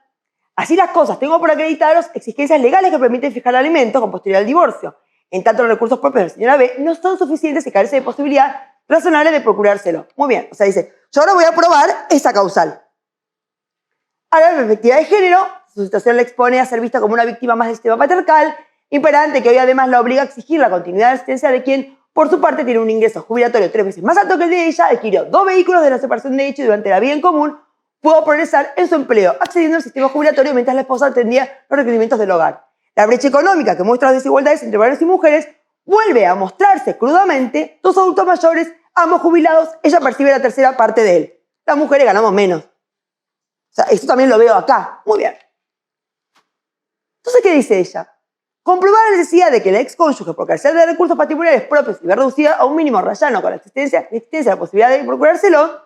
Speaker 1: así las cosas, tengo por acreditaros exigencias legales que permiten fijar alimentos con posterioridad al divorcio. En tanto, los recursos propios de la señora B no son suficientes y carece de posibilidad razonable de procurárselo. Muy bien. O sea, dice, yo ahora voy a probar esa causal. Ahora, la perspectiva de género, su situación le expone a ser vista como una víctima más del sistema patriarcal, imperante que hoy además la obliga a exigir la continuidad de la existencia de quien, por su parte, tiene un ingreso jubilatorio 3 veces más alto que el de ella, adquirió 2 vehículos de la separación de hecho y durante la vida en común pudo progresar en su empleo, accediendo al sistema jubilatorio mientras la esposa atendía los requerimientos del hogar. La brecha económica que muestra las desigualdades entre varones y mujeres vuelve a mostrarse crudamente. 2 adultos mayores, ambos jubilados, ella percibe la tercera parte de él. Las mujeres ganamos menos. O sea, esto también lo veo acá. Muy bien. Entonces, ¿qué dice ella? Comprobar la necesidad de que el excónyuge, por carecer de recursos patrimoniales propios y ver reducida a un mínimo rayano con la existencia de la posibilidad de procurárselo,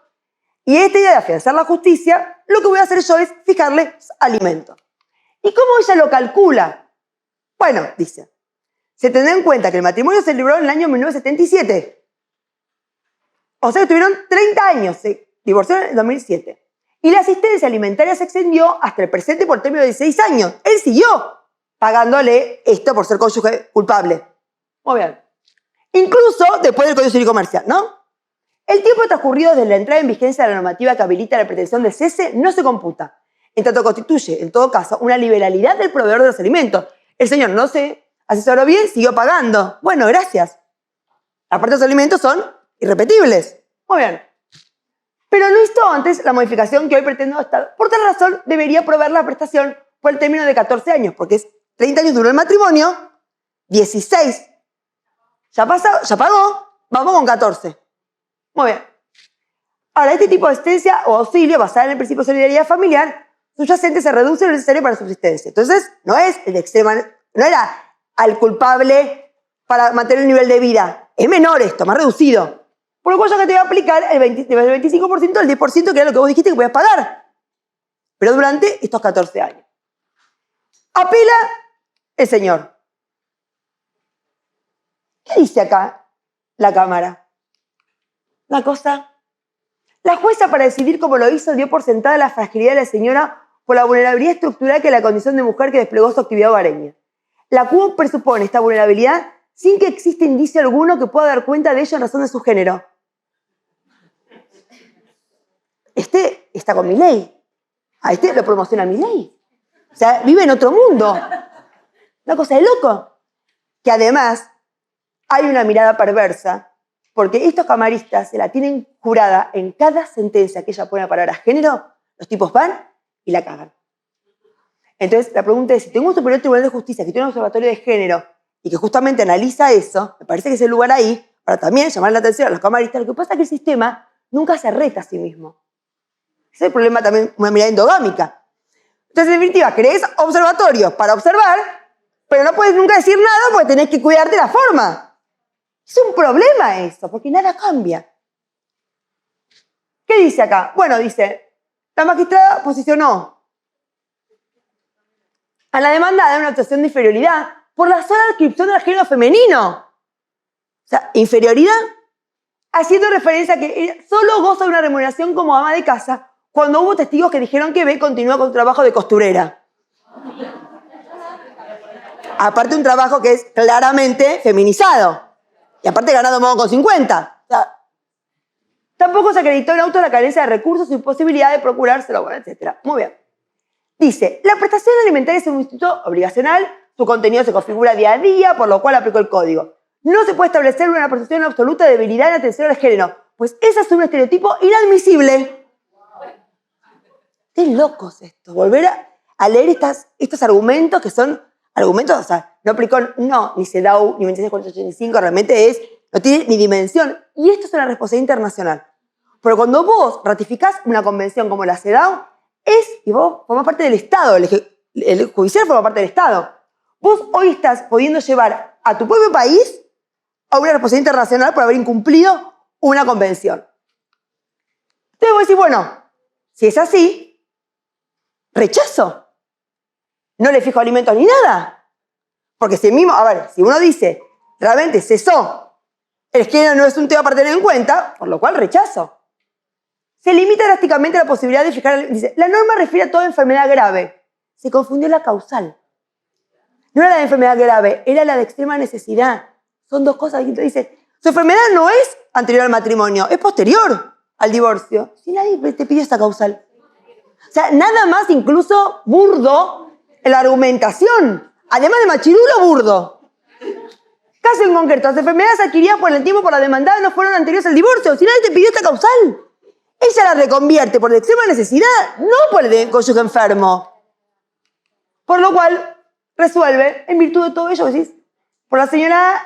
Speaker 1: y esta idea de afianzar la justicia, lo que voy a hacer yo es fijarle alimentos. ¿Y cómo ella lo calcula? Bueno, dice, se tendrá en cuenta que el matrimonio se celebró en el año 1977. O sea, tuvieron 30 años, se divorciaron en el 2007. Y la asistencia alimentaria se extendió hasta el presente por término de 16 años. Él siguió pagándole esto por ser cónyuge culpable. Muy bien. Incluso después del Código Civil y Comercial, ¿no? El tiempo transcurrido desde la entrada en vigencia de la normativa que habilita la pretensión de cese no se computa. En tanto constituye, en todo caso, una liberalidad del proveedor de los alimentos. El señor no se asesoró bien, siguió pagando. Bueno, gracias. Aparte, los alimentos son irrepetibles. Muy bien. Pero no hizo antes la modificación que hoy pretendo estar. Por tal razón, debería proveer la prestación por el término de 14 años, porque es 30 años duró el matrimonio, 16. Ya pasó, ya pagó, vamos con 14. Muy bien. Ahora, este tipo de asistencia o auxilio basada en el principio de solidaridad familiar, subyacente se reduce lo necesario para la subsistencia. Entonces, no es el de extrema, no era al culpable para mantener el nivel de vida. Es menor esto, más reducido. Por lo cual yo que te voy a aplicar el 25% al 10%, que era lo que vos dijiste que podías pagar. Pero durante estos 14 años. Apela el señor. ¿Qué dice acá la Cámara? Una cosa. La jueza, para decidir cómo lo hizo, dio por sentada la fragilidad de la señora por la vulnerabilidad estructural que la condición de mujer que desplegó su actividad hogareña. La CUO presupone esta vulnerabilidad sin que exista indicio alguno que pueda dar cuenta de ello en razón de su género. Este está con Milei. A este lo promociona Milei. O sea, vive en otro mundo. Una cosa de loco. Que además hay una mirada perversa, porque estos camaristas se la tienen jurada en cada sentencia que ella pone la palabra género, los tipos van y la cagan. Entonces, la pregunta es, si tengo un superior tribunal de justicia que tiene un observatorio de género y que justamente analiza eso, me parece que es el lugar ahí para también llamar la atención a los camaristas. Lo que pasa es que el sistema nunca se reta a sí mismo. Ese es el problema también, una mirada endogámica. Entonces, en definitiva, crees observatorios para observar, pero no puedes nunca decir nada porque tenés que cuidarte la forma. Es un problema eso, porque nada cambia. ¿Qué dice acá? Bueno, dice, la magistrada posicionó a la demanda de una actuación de inferioridad por la sola descripción del género femenino. O sea, inferioridad, haciendo referencia a que ella solo goza de una remuneración como ama de casa cuando hubo testigos que dijeron que B continúa con su trabajo de costurera. Aparte un trabajo que es claramente feminizado. Y aparte ganado modo con 50. O sea, tampoco se acreditó en auto la carencia de recursos, su imposibilidad de procurárselo, bueno, etc. Muy bien. Dice, la prestación alimentaria es un instituto obligacional, su contenido se configura día a día, por lo cual aplicó el código. No se puede establecer una prestación absoluta de debilidad en atención al género, pues ese es un estereotipo inadmisible. Qué locos esto, volver a leer estos argumentos que son argumentos, o sea, no aplicó, no, ni CEDAW, ni 26485, realmente no tiene ni dimensión. Y esto es una responsabilidad internacional. Pero cuando vos ratificás una convención como la CEDAW, y vos formás parte del Estado, el judicial forma parte del Estado. Vos hoy estás pudiendo llevar a tu propio país a una responsabilidad internacional por haber incumplido una convención. Entonces vos decís, bueno, si es así, rechazo. No le fijo alimentos ni nada. Porque si mismo, si uno dice, realmente cesó, el género no es un tema para tener en cuenta, por lo cual rechazo. Se limita drásticamente la posibilidad de fijar, dice, la norma refiere a toda enfermedad grave. Se confundió la causal. No era la de enfermedad grave, era la de extrema necesidad. Son dos cosas distintas. Dice, su enfermedad no es anterior al matrimonio, es posterior. al divorcio si nadie te pidió esta causal? O sea, nada más incluso burdo en la argumentación. Además de machirulo, burdo. Caso en concreto, las enfermedades adquiridas por el tiempo por la demandada no fueron anteriores al divorcio. Si nadie te pidió esta causal. Ella la reconvierte por la extrema necesidad, no por el cónyuge enfermo. Por lo cual, resuelve, en virtud de todo ello, decís, por la señora,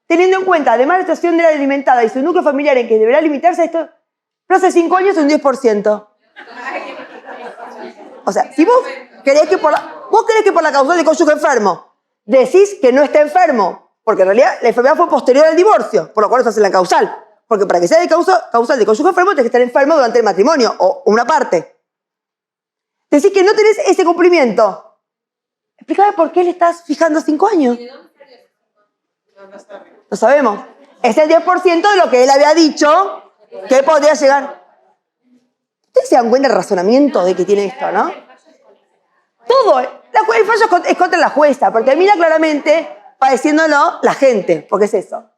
Speaker 1: teniendo en cuenta, además la situación de la alimentada y su núcleo familiar en que deberá limitarse a esto, pero hace 5 años un 10%. O sea, si vos querés que por la causal del cónyuge enfermo decís que no está enfermo, porque en realidad la enfermedad fue posterior al divorcio, por lo cual eso hace la causal. Porque para que sea de causal de cónyuge enfermo, tenés que estar enfermo durante el matrimonio, o una parte. Decís que no tenés ese cumplimiento. Explícame por qué le estás fijando 5 años. No sabemos. Es el 10% de lo que él había dicho que podría llegar. Ustedes se dan cuenta del razonamiento de que tiene esto, ¿no? Todo. El fallo es contra la jueza, porque termina claramente padeciéndolo la gente, porque es eso.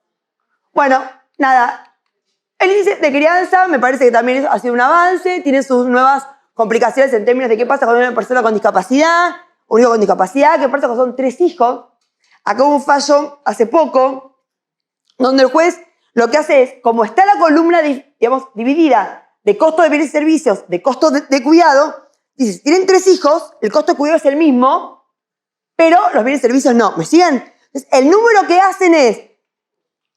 Speaker 1: Bueno, nada. El índice de crianza me parece que también ha sido un avance, tiene sus nuevas complicaciones en términos de qué pasa con una persona con discapacidad, un hijo con discapacidad, qué pasa cuando son 3 hijos. Acá hubo un fallo hace poco, donde el juez lo que hace es, como está la columna, digamos, dividida de costo de bienes y servicios, de costo de cuidado, dice, si tienen 3 hijos, el costo de cuidado es el mismo, pero los bienes y servicios no. ¿Me siguen? Entonces, el número que hacen es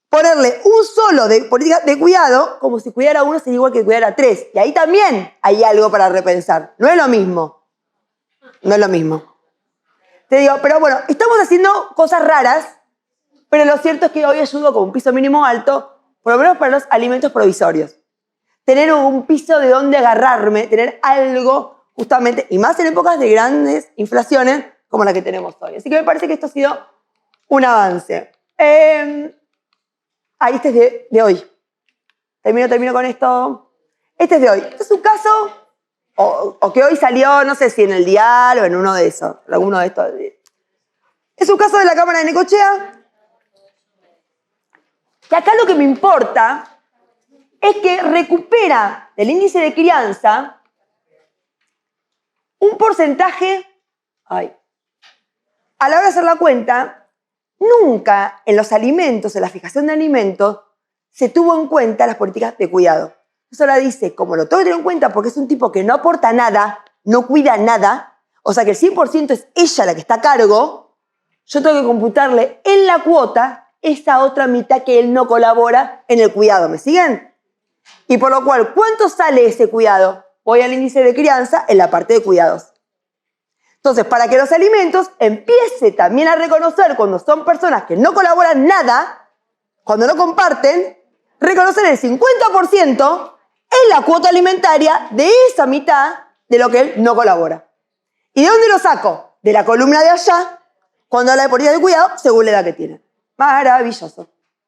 Speaker 1: ponerle un solo de política de cuidado, como si cuidara a uno sería igual que cuidar a 3. Y ahí también hay algo para repensar. No es lo mismo. No es lo mismo. Te digo, pero bueno, estamos haciendo cosas raras, pero lo cierto es que hoy ayudo con un piso mínimo alto, por lo menos para los alimentos provisorios. Tener un piso de donde agarrarme, tener algo justamente, y más en épocas de grandes inflaciones como la que tenemos hoy. Así que me parece que esto ha sido un avance. Ahí este es de hoy. Termino con esto. Este es de hoy. Este es un caso, o que hoy salió, no sé si en el Dial o en uno de esos, alguno de estos. Es un caso de la Cámara de Necochea, que acá lo que me importa es que recupera del índice de crianza un porcentaje, a la hora de hacer la cuenta, nunca en los alimentos, en la fijación de alimentos, se tuvo en cuenta las políticas de cuidado. Eso la dice, como lo tengo que tener en cuenta porque es un tipo que no aporta nada, no cuida nada, o sea que el 100% es ella la que está a cargo, yo tengo que computarle en la cuota esa otra mitad que él no colabora en el cuidado. ¿Me siguen? Y por lo cual, ¿cuánto sale ese cuidado? Voy al índice de crianza en la parte de cuidados. Entonces, para que los alimentos empiece también a reconocer cuando son personas que no colaboran nada, cuando no comparten, reconocer el 50% en la cuota alimentaria de esa mitad de lo que él no colabora. ¿Y de dónde lo saco? De la columna de allá, cuando habla de política de cuidado, según la edad que tiene. Maravilloso.